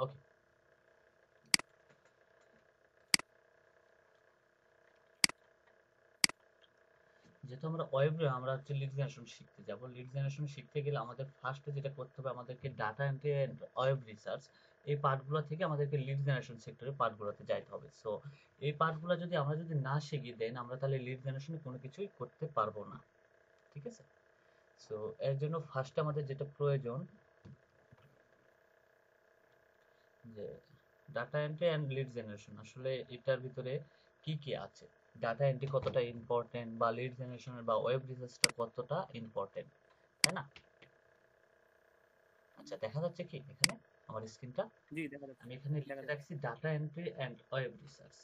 ওকে, যেহেতু আমরা হচ্ছে লিড জেনারেশন শিখতে যাব, লিড জেনারেশন শিখতে গেলে আমাদের ফার্স্টে যেটা করতে হবে, আমাদেরকে data entry and web research এই পার্টগুলো থেকে আমাদেরকে লিড জেনারেশন সেক্টরের পার্টগুলোতে যাইতে হবে। সো এই পার্টগুলো যদি আমরা না শিখি, দেন আমরা তাহলে লিড জেনারেশনে কোনো কিছুই করতে পারবো না। ঠিক আছে? সো এর জন্য ফার্স্টে আমাদের যেটা প্রয়োজন, যে data entry and lead generation, আসলে এটার ভিতরে কি কি আছে, ডাটা এন্ট্রি কতটা ইম্পর্টেন্ট, বা লিড জেনারেশনের বা ওয়েব রিসার্চটা কতটা ইম্পর্টেন্ট, তাই না? আচ্ছা, দেখা যাচ্ছে কি এখানে আমার স্ক্রিনটা? জি, দেখা যাচ্ছে। আমি এখানে দেখা লিখে যাচ্ছে। রাখছি data entry and web research.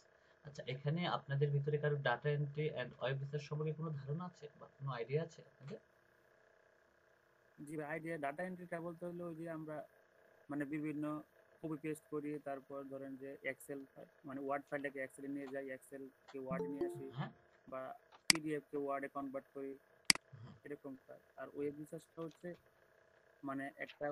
আচ্ছা, এখানে আপনাদের ভিতরে কারো data entry and web research সম্পর্কে কোনো ধারণা আছে বা কোনো আইডিয়া আছে আপনাদের? জি ভাই, আইডিয়া ডাটা এন্ট্রিটা বলতে হলো ওই যে আমরা মানে বিভিন্ন কপি পেস্ট করি, তারপর ধরেন যে এক্সেল মানে ওয়ার্ড ফাইলটাকে এক্সেলে নিয়ে যাই, এক্সেল কে ওয়ার্ডে নিয়ে আসি, হ্যাঁ, বা পিডিএফ কে ওয়ার্ডে কনভার্ট করি, এরকম কাজ। আর ওয়েব রিসার্চটা হচ্ছে মানে একটা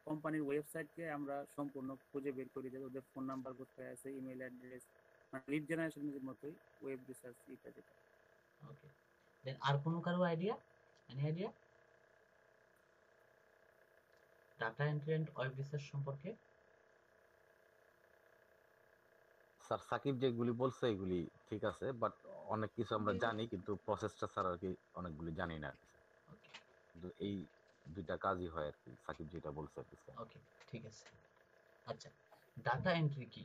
কোম্পানির ওয়েবসাইটকে আমরা সম্পূর্ণ খুঁজে বের করি, যে ওদের ফোন নাম্বার কোথায় আছে, ইমেল অ্যাড্রেস, মানে লিড জেনারেশনের মতোই ওয়েব রিসার্চ এটা যেটা। ওকে। দেন আর কোনো কারো idea? Any idea data entry and web research সম্পর্কে? স্যার সাকিব যেগুলি বলছে এগুলি ঠিক আছে, বাট অনেক কিছু আমরা জানি কিন্তু প্রসেসটা স্যার আর কি অনেকগুলি জানি না আর কি স্যার। ওকে, কিন্তু এই দুইটা কাজই হয় আর কি, সাকিব যেটা বলছে আর কি স্যার। ওকে, ঠিক আছে। আচ্ছা, ডাটা এন্ট্রি কি?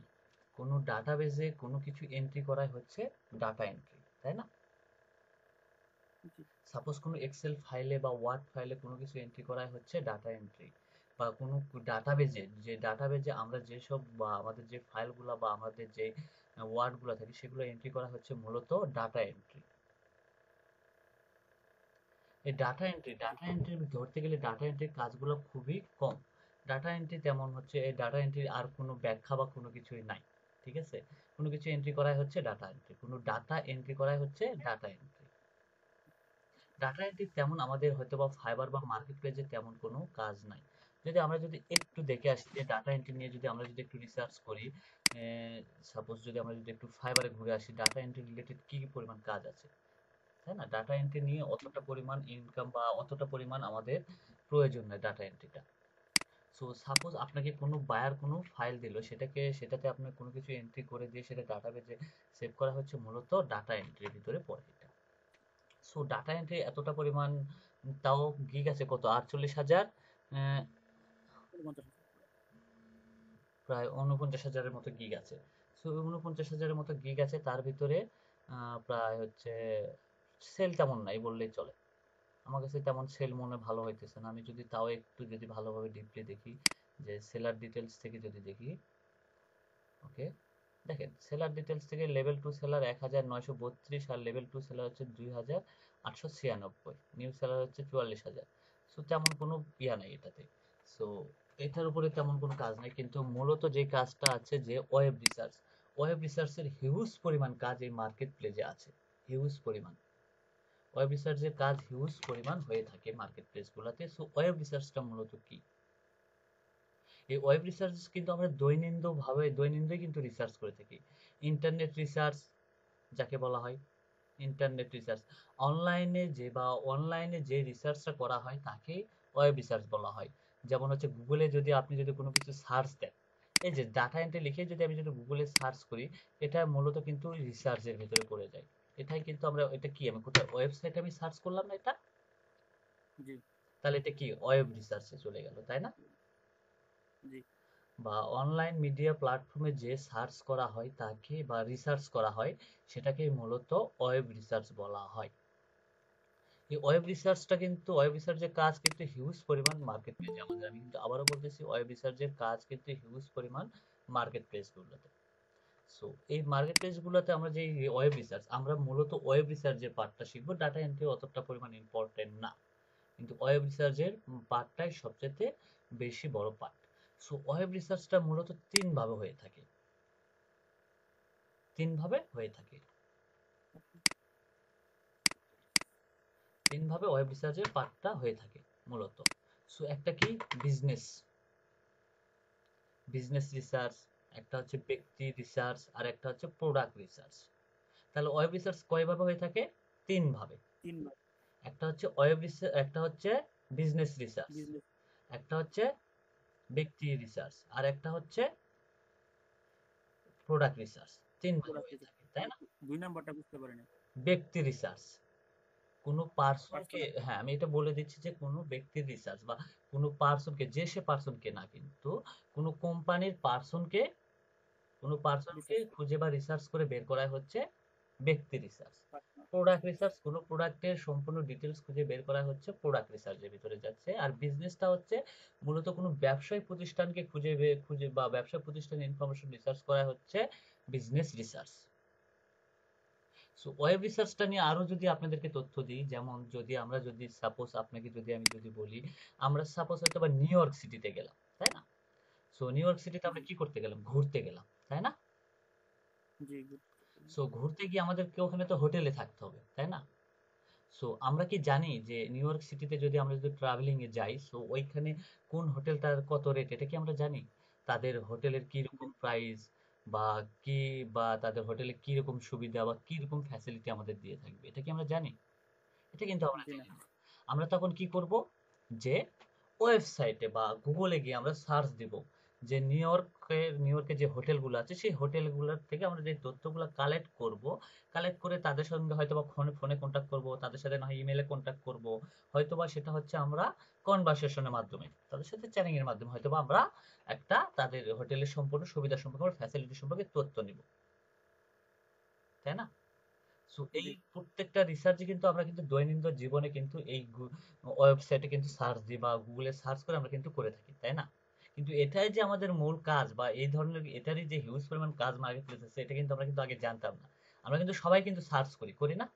কোনো ডাটাবেজে কোনো কিছু এন্ট্রি করাই হচ্ছে ডাটা এন্ট্রি, তাই না? জি। সাপোজ কোনো এক্সেল ফাইলে বা ওয়ার্ড ফাইলে কোনো কিছু এন্ট্রি করাই হচ্ছে ডাটা এন্ট্রি, বা কোনো ডাটাবেজে, যে ডাটাবেজে আমরা যেসব বা আমাদের যে ফাইলগুলো বা আমাদের যে ওয়ার্ডগুলো থাকে সেগুলো এন্ট্রি করা হচ্ছে মূলত ডাটা এন্ট্রি। এই জি। ডাটা এন্ট্রি ধরতে গেলে ডাটা এন্ট্রির কাজগুলো খুবই কম। ডাটা এন্ট্রি তেমন হচ্ছে, এই ডাটা এন্ট্রির আর কোনো ব্যাখ্যা বা কোনো কিছুই নাই। ঠিক আছে? কোনো কিছু এন্ট্রি করাই হচ্ছে ডাটা এন্ট্রি, কোনো ডাটা এন্ট্রি করাই হচ্ছে ডাটা এন্ট্রি। ডাটা এন্ট্রি তেমন আমাদের হয়তো বা ফাইবার বা মার্কেট প্লেসে তেমন কোনো কাজ নাই। যদি আমরা একটু দেখে আসি যে ডাটা এন্ট্রি নিয়ে যদি আমরা একটু রিসার্চ করি, সাপোজ যদি আমরা একটু ফাইবারে ঘুরে আসি, ডাটা এন্ট্রি রিলেটেড কি কি পরিমাণ কাজ আছে, তাই না? ডাটা এন্ট্রি নিয়ে অতটা পরিমাণ ইনকাম বা অতটা পরিমাণ আমাদের প্রয়োজন নাই ডাটা এন্ট্রিটা। সো সাপোজ আপনাকে কোনো বায়ার কোনো ফাইল দিল, সেটাতে আপনার কোনো কিছু এন্ট্রি করে দিয়ে সেটা ডাটাবেজে সেভ করা হচ্ছে মূলত ডাটা এন্ট্রির ভিতরে পড়ে এটা। সো ডাটা এন্ট্রি এতটা পরিমাণ, তাও গিগ আছে কত, 48,000, আহ, 49,000। প্রায় 49,000-এর মতো গিগ আছে। সো 49,000-এর মতো গিগ আছে, তার ভিতরে প্রায় হচ্ছে সেল তেমন নাই বললেই চলে। আমার কাছে তেমন সেল মনে ভালো হইতেছে না। আমি যদি তাও একটু যদি ভালোভাবে ডিপলি দেখি, যে সেলার ডিটেলস থেকে যদি দেখি, ওকে, দেখেন সেলার ডিটেলস থেকে লেভেল 2 সেলার 1,932, আর লেভেল 2 সেলার হচ্ছে 2,896, নিউ সেলার হচ্ছে 44,000। সো তেমন কোনো ইয়া নাই এটাতে। সো এটার উপরে তেমন কোনো কাজ নাই, কিন্তু মূলত যে কাজটা আছে যে ওয়েব রিসার্চের হিউজ পরিমাণ কাজ এই মার্কেট প্লেসে আছে, হিউজ পরিমাণ। ওয়েব রিসার্চের কাজ হিউজ পরিমাণ হয়ে থাকে মার্কেট প্লেস গুলাতে। সো ওয়েব রিসার্চটা মূলত কি? এই ওয়েব রিসার্চ কিন্তু আমরা দৈনন্দিন কিন্তু রিসার্চ করে থাকি। ইন্টারনেট রিসার্চ যাকে বলা হয়, ইন্টারনেট রিসার্চ, অনলাইনে যে রিসার্চটা করা হয় তাকে ওয়েব রিসার্চ বলা হয়। যেমন হচ্ছে গুগলে যদি আপনি কোনো কিছু সার্চ দেন, এই যে ডাটা এন্ট্রি লিখে যদি আমি গুগলে সার্চ করি, এটা মূলত কিন্তু রিসার্চের ভিতরে পড়ে যায়। এটাই কিন্তু আমরা, এটা কি আমি কোথাও ওয়েবসাইটে আমি সার্চ করলাম না এটা, জি। তাহলে এটা কি ওয়েব রিসার্চে চলে গেল, তাই না? জি। বা অনলাইন মিডিয়া প্ল্যাটফর্মে যে সার্চ করা হয় তাকে বা রিসার্চ করা হয়, সেটাকে মূলত ওয়েব রিসার্চ বলা হয়। এই ওয়েব রিসার্চের কাজ কিন্তু হিউজ পরিমাণ মার্কেট প্লেসে আমাদের, আমি কিন্তু আবারও বলতেছি ওয়েব রিসার্চের কাজ কিন্তু হিউজ পরিমাণ মার্কেট প্লেস গুলোতে। সো এই মার্কেট প্লেস গুলোতে আমরা যে ওয়েব রিসার্চ, আমরা মূলত ওয়েব রিসার্চের পার্টটা শিখবো, ডাটা এন্ট্রি অতটা পরিমাণ ইম্পর্টেন্ট না, কিন্তু ওয়েব রিসার্চের পার্টটাই সবচেয়ে বেশি বড় পার্ট। সো ওয়েব রিসার্চটা মূলত তিন ভাবে হয়ে থাকে। তিনভাবে ওয়েব রিসার্চের পার্টটা হয়ে থাকে মূলত। সো একটা কি, বিজনেস, বিজনেস রিসার্চ, একটা হচ্ছে ব্যক্তি রিসার্চ, আর একটা হচ্ছে প্রোডাক্ট রিসার্চ। তাহলে ওয়েব রিসার্চ কয়ভাবে হয়ে থাকে? তিন ভাবে। 3 মাস একটা হচ্ছে ওয়েব রিসার্চ, একটা হচ্ছে বিজনেস রিসার্চ, বিজনেস একটা হচ্ছে ব্যক্তি রিসার্চ, আর একটা হচ্ছে প্রোডাক্ট রিসার্চ। তিন ভাগে প্রোডাক্ট হয়ে রিসার্চ। থাকে, তাই না? 2 নাম্বারটা বুঝতে পারিনি। ব্যক্তি রিসার্চ কোনো পার্সনকে, পার্সোনাল হ্যাঁ আমি এটা বলে দিচ্ছি যে কোনো ব্যক্তির রিসার্চ বা কোনো পার্সনকে, যে সে পার্সনকে না, কিন্তু কোনো কোম্পানির পার্সনকে, কোনো পার্সনকে রিসার্চ খুঁজে বা রিসার্চ করে বের করা হচ্ছে ব্যক্তি রিসার্চ। পার্সোনাল। প্রোডাক্ট রিসার্চ কোনো প্রোডাক্টের সম্পূর্ণ ডিটেলস খুঁজে বের করা হচ্ছে প্রোডাক্ট রিসার্চের ভিতরে যাচ্ছে। আর বিজনেসটা হচ্ছে মূলত কোনো ব্যবসায়িক প্রতিষ্ঠানকে খুঁজে বা ব্যবসা প্রতিষ্ঠানের ইনফরমেশন রিসার্চ করা হচ্ছে বিজনেস রিসার্চ। সো ওয়েব রিসার্চটা নিয়ে আরো যদি আপনাদেরকে তথ্য দিই, যেমন যদি সাপোজ আপনাকে আমি যদি বলি, আমরা সাপোজ হয়তো বা নিউ ইয়র্ক সিটিতে গেলাম, তাই না? সো নিউ ইয়র্ক সিটিতে আমরা জি কি করতে গেলাম? ঘুরতে গেলাম, তাই না? জি good. সো ঘুরতে গিয়ে আমাদেরকে ওখানে তো হোটেলে থাকতে হবে, তাই না? সো আমরা কি জানি যে নিউ ইয়র্ক সিটিতে আমরা যদি ট্রাভেলিং এ যাই, সো ওইখানে কোন হোটেলটার কত রেট, এটা কি আমরা জানি? তাদের হোটেলের কি রকম জি প্রাইস, বা কি, বা তাদের হোটেলে কি রকম সুবিধা বা কি রকম ফ্যাসিলিটি আমাদের দিয়ে থাকবে, এটা কি আমরা জানি? এটা কিন্তু আমরা জি না জানি না। আমরা তখন কি করব? যে ওয়েবসাইটে বা গুগলে গিয়ে আমরা সার্চ দিব যে নিউ ইয়র্কে যে হোটেলগুলো আছে সেই হোটেলগুলোর থেকে আমরা যে তথ্যগুলো কালেক্ট করব, কালেক্ট করে তাদের সঙ্গে হয়তোবা ফোনে ফোনে কন্ট্যাক্ট করব, তাদের সাথে না হয় ইমেলে কন্ট্যাক্ট করব, হয়তোবা সেটা হচ্ছে আমরা কনভারসেশনের মাধ্যমে, তাদের সাথে চ্যাটিং এর মাধ্যমে হয়তোবা আমরা একটা তাদের হোটেলের সম্পূর্ণ সুবিধা সম্পর্কে, ফ্যাসিলিটি সম্পর্কে তথ্য নিব, তাই না? সো এই জি প্রত্যেকটা রিসার্চে কিন্তু আমরা কিন্তু দৈনন্দিন জীবনে কিন্তু এই ওয়েবসাইটে কিন্তু সার্চ দিই বা গুগলে সার্চ করে আমরা কিন্তু করে থাকি, তাই না? কিন্তু এটাই যে আমাদের মূল কাজ বা এই ধরনের এটারই যে হিউজ পরিমাণ কাজ মার্কেট প্লেসে, এটা কিন্তু আমরা কিন্তু আগে জানতাম না। আমরা কিন্তু সবাই কিন্তু সার্চ করি, করি না?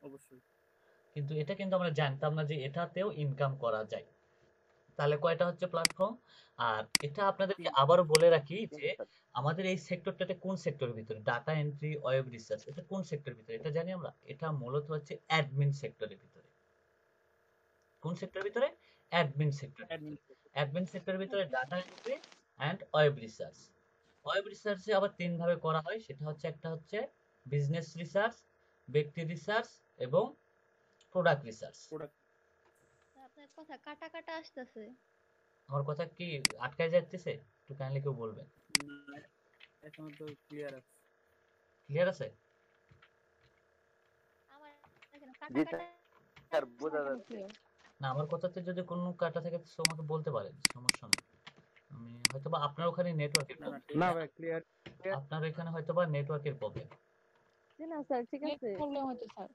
অবশ্যই। কিন্তু এটা কিন্তু আমরা জানতাম না যে এটাতেও ইনকাম করা যায়। তাহলে কয়টা হচ্ছে প্ল্যাটফর্ম? আর এটা আপনাদেরকে 3 আবারও বলে রাখি যে আমাদের এই সেক্টরটাতে কোন সেক্টরের ভিতরে, ডাটা এন্ট্রি, ওয়েব রিসার্চ, এটা কোন সেক্টরের ভিতরে এটা জানি আমরা? এটা মূলত হচ্ছে অ্যাডমিন সেক্টরের ভিতরে। কোন সেক্টরের ভিতরে? অ্যাডমিন সেক্টরের ভিতরে। অ্যাডমিনিস্ট্রেটর। অ্যাডমিন সেক্টরের ভিতরে data entry and web research. Web রিসার্চে আবার তিন ভাবে করা হয়, সেটা হচ্ছে একটা হচ্ছে বিজনেস রিসার্চ, ব্যক্তি রিসার্চ এবং প্রোডাক্ট রিসার্চ। প্রোডাক্ট আপনার কথা কাটা কাটা আসতেছে। আমার কথা কি আটকায় যাচ্ছে? একটু কাইন্ডলি কেউ বলবেন। না এখন তো ক্লিয়ার আছে। ক্লিয়ার আছে? আমার এখানে কাটা জি কাটা স্যার বোঝা এখনো যাচ্ছে। clear। না, আমার কথাতে যদি কোনো কাটা থাকে তো আমাকে বলতে পারেন, সমস্যা নেই। আমি হয়তোবা আপনার ওখানে নেটওয়ার্কের না না প্রবলেম, ঠিক না আছে। ভাই ক্লিয়ার। আপনার এখানে হয়তোবা নেটওয়ার্কের প্রবলেম। জি না স্যার ঠিক নেট আছে। প্রবলেম হচ্ছে স্যার।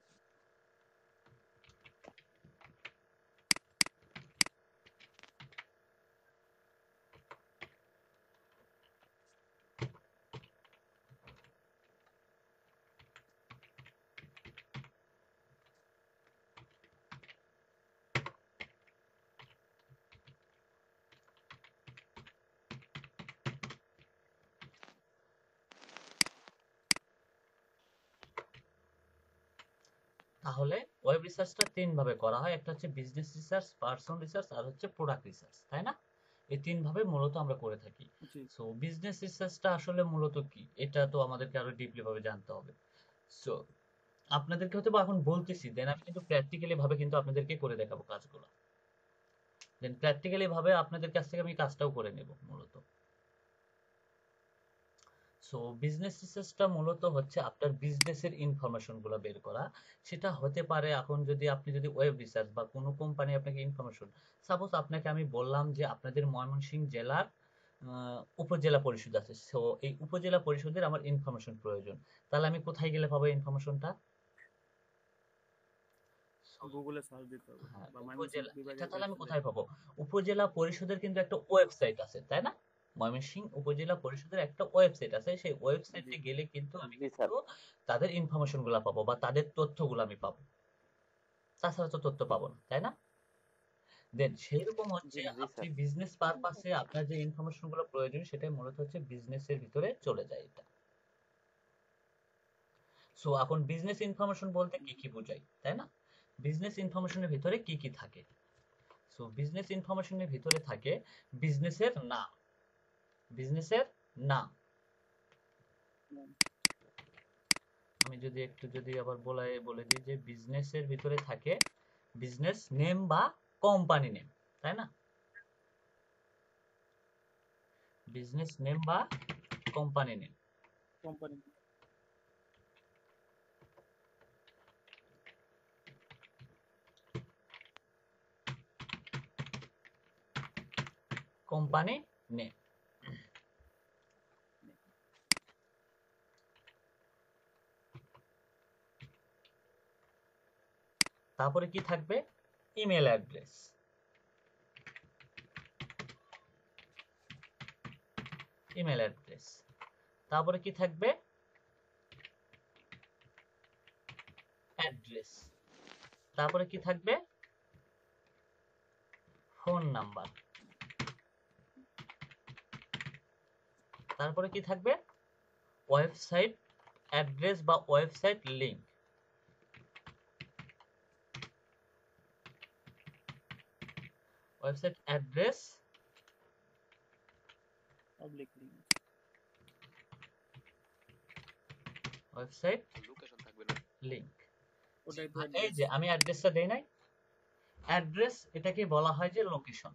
তাহলে ওয়েব রিসার্চটা তিন ভাবে করা হয়, একটা হচ্ছে বিজনেস রিসার্চ, পার্সন রিসার্চ, আর হচ্ছে প্রোডাক্ট রিসার্চ, তাই না? এই তিন ভাবে মূলত আমরা করে থাকি। জি সো বিজনেস রিসার্চটা আসলে মূলত কি, এটা তো আমাদেরকে আরো ডিপলি ভাবে জানতে হবে। সো আপনাদেরকে হয়তো বা এখন বলতেছি, দেন আমি কিন্তু প্র্যাকটিক্যালি ভাবে কিন্তু আপনাদেরকে করে দেখাবো কাজগুলো, দেন প্র্যাকটিক্যালি ভাবে আপনাদের কাছ থেকে আমি কাজটাও করে নেব মূলত। সো বিজনেস রিসার্চটা মূলত হচ্ছে আপনার বিজনেসের ইনফরমেশন গুলো বের করা। সেটা হতে পারে, এখন আপনি যদি ওয়েব রিসার্চ বা কোনো কোম্পানি আপনাকে ইনফরমেশন, সাপোজ আপনাকে আমি বললাম যে আপনাদের ময়মনসিংহ জেলার উপজেলা পরিষদ আছে, সো এই উপজেলা পরিষদের আমার ইনফরমেশন প্রয়োজন, তাহলে আমি কোথায় গেলে পাবো ইনফরমেশনটা? গুগলে সার্চ দিতে হবে হ্যাঁ, বা ময়মনসিংহ উপজেলা, এটা বিভাগের তাহলে আমি ওয়েবসাইট। কোথায় পাবো? উপজেলা পরিষদের কিন্তু একটা ওয়েবসাইট আছে, তাই না? ময়মনসিংহ উপজেলা পরিষদের একটা ওয়েবসাইট আছে, সেই জি ওয়েবসাইটে গেলে কিন্তু আমি জি স্যার। কিন্তু তাদের ইনফরমেশন গুলা পাবো বা তাদের তথ্যগুলো আমি পাবো, তাছাড়া তো তথ্য পাবো না, তাই না? দেন সেইরকম হচ্ছে জি না জি আপনি স্যার। বিজনেস পারপাসে আপনার যে ইনফরমেশন গুলো প্রয়োজন সেটা মূলত হচ্ছে বিজনেসের ভিতরে চলে যায় এটা। সো এখন বিজনেস ইনফরমেশন বলতে কি কি বোঝায়, তাই না? বিজনেস ইনফরমেশনের ভিতরে কি কি থাকে? সো বিজনেস ইনফরমেশনের ভিতরে থাকে বিজনেসের নাম, বিজনেসের নাম। হুম, আমি যদি আবার বলে দিই যে বিজনেসের ভিতরে থাকে বিজনেস নেম বা কোম্পানি নেম, তাই না? বিজনেস নেম বা company name. Company company name. তারপরে কি থাকবে? Email address. Email address. তারপরে কি থাকবে? অ্যাড্রেস। তারপরে কি থাকবে? Phone number. তারপরে কি থাকবে? ওয়েবসাইট অ্যাড্রেস বা website link. Website address, public link. Website location থাকবে না? লিংক। ওটাই তো এই অ্যাড্রেস। যে আমি অ্যাড্রেসটা দেই নাই, অ্যাড্রেস এটাকে বলা হয় যে লোকেশন।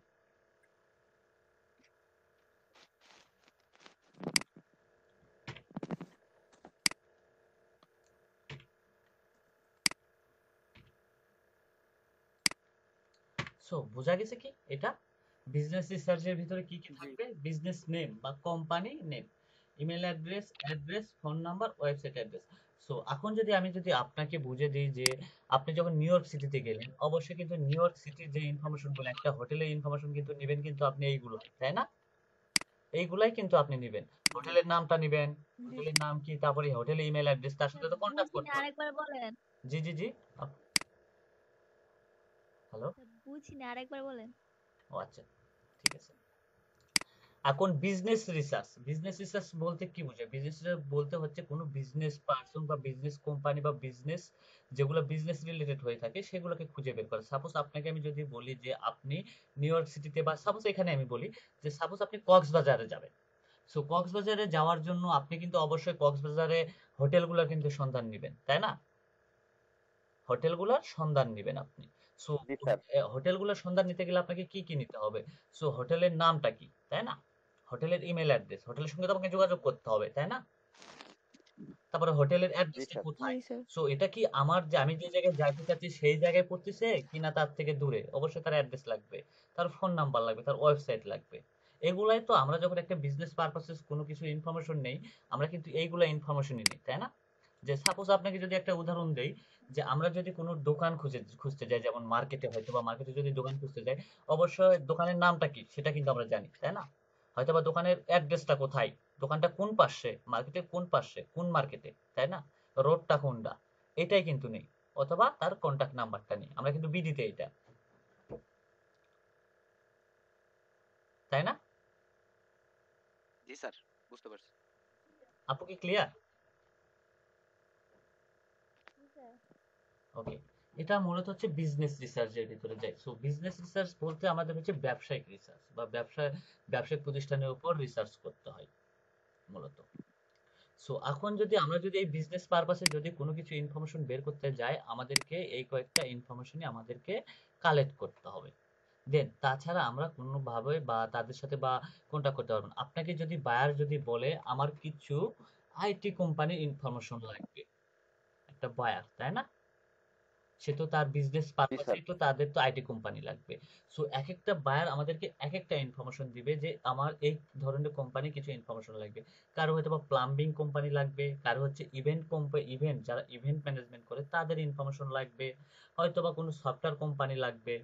সো বোঝা গেছে কি এটা? বিজনেস রিসার্চের ভিতরে কি কি জি থাকবে? বিজনেস নেম বা company name, email address, phone number, website address. So এখন যদি আপনাকে বুঝে দিই যে আপনি যখন নিউ ইয়র্ক সিটিতে গেলেন, অবশ্যই কিন্তু নিউ ইয়র্ক সিটির যে ইনফরমেশন গুলো, একটা হোটেলের ইনফরমেশন কিন্তু নেবেন কিন্তু আপনি এইগুলো, তাই না? এইগুলাই কিন্তু আপনি নেবেন। জি হোটেলের নামটা নেবেন, জি হোটেলের নাম কি, তারপরে হোটেলের ইমেল অ্যাড্রেস, তার সাথে তো কন্ট্যাক্ট বুঝিনি, করতে হবে। আরেকবার বলেন। জি জি জি। হ্যালো। বুঝিনি, আরেকবার বলেন। ও আচ্ছা, ঠিক আছে। এখন বিজনেস রিসার্চ বলতে কি বোঝায়? বিজনেস রিসার্চ বলতে হচ্ছে কোনো বিজনেস পার্সন বা বিজনেস কোম্পানি বা বিজনেস যেগুলো বিজনেস রিলেটেড হয়ে থাকে সেগুলোকে খুঁজে বের করা। সাপোজ আপনাকে আমি যদি বলি যে আপনি নিউ ইয়র্ক সিটিতে, বা সাপোজ এখানে আমি বলি যে সাপোজ আপনি কক্সবাজারে যাবেন। সো কক্সবাজারে যাওয়ার জন্য আপনি কিন্তু অবশ্যই কক্সবাজারে হোটেলগুলোর কিন্তু সন্ধান নেবেন, তাই না? হোটেলগুলোর সন্ধান নেবেন আপনি। সো জি স্যার। হোটেলগুলোর সন্ধান নিতে গেলে আপনাকে কি কি নিতে হবে? সো হোটেলের নামটা কি, তাই না? হোটেলের ইমেল অ্যাড্রেস, হোটেলের সঙ্গে তো আপনাকে যোগাযোগ করতে হবে, তাই না? তারপরে হোটেলের জি অ্যাড্রেসটা স্যার। কোথায়? জি স্যার। সো এটা কি আমার যে আমি যে জায়গায় যাইতে চাচ্ছি সেই জায়গায় পড়তেছে কিনা তার থেকে দূরে? অবশ্যই তার অ্যাড্রেস লাগবে, তার ফোন নাম্বার লাগবে, তার ওয়েবসাইট লাগবে। এগুলাই তো আমরা যখন একটা বিজনেস পারপাসে কোনো কিছু ইনফরমেশন নেই, আমরা কিন্তু এইগুলা ইনফরমেশনই নিই, তাই না? যে সাপোজ আপনাকে যদি একটা উদাহরণ দেই, যে আমরা যদি কোনো দোকান খুঁজতে যাই, যেমন মার্কেটে, হয়তো বা মার্কেটে যদি দোকান খুঁজতে যাই, অবশ্যই দোকানের নামটা কি সেটা কিন্তু আমরা জানি, তাই না? হয়তো বা দোকানের অ্যাড্রেসটা কোথায়, দোকানটা কোন পাশে, মার্কেটের কোন পাশে, কোন মার্কেটে, তাই না? রোডটা কোনটা, এটাই কিন্তু নেই। অথবা তার কন্টাক্ট নাম্বারটা নেই, আমরা কিন্তু বিডিতে এটা, তাই না? জি স্যার, বুঝতে পারছি। আপু কি ক্লিয়ার? জি স্যার। ওকে। এটা মূলত হচ্ছে বিজনেস রিসার্চের ভিতরে যায়। সো বিজনেস রিসার্চ বলতে আমাদের হচ্ছে ব্যবসায়িক রিসার্চ বা ব্যবসায়িক প্রতিষ্ঠানের উপর রিসার্চ করতে হয় মূলত। সো এখন আমরা যদি এই বিজনেস পারপাসে যদি কোনো কিছু ইনফরমেশন বের করতে যাই, আমাদেরকে এই কয়েকটা ইনফরমেশনই আমাদেরকে কালেক্ট করতে হবে। দেন তাছাড়া আমরা কোনোভাবে বা তাদের সাথে বা কন্টাক্ট করতে পারবো না। আপনাকে যদি বায়ার যদি বলে আমার কিছু আইটি কোম্পানির ইনফরমেশন লাগবে, একটা বায়ার, তাই না? সে তো তার বিজনেস জি পারপাসে স্যার। তো তাদের তো আইটি কোম্পানি লাগবে। সো এক একটা বায়ার আমাদেরকে এক একটা ইনফরমেশন দিবে যে আমার এই ধরনের কোম্পানি কিছু ইনফরমেশন লাগবে। কারো হয়তো বা প্লাম্বিং কোম্পানি লাগবে, কারো হচ্ছে ইভেন্ট যারা ইভেন্ট ম্যানেজমেন্ট করে তাদের ইনফরমেশন লাগবে, হয়তো বা কোনো সফটওয়্যার কোম্পানি লাগবে,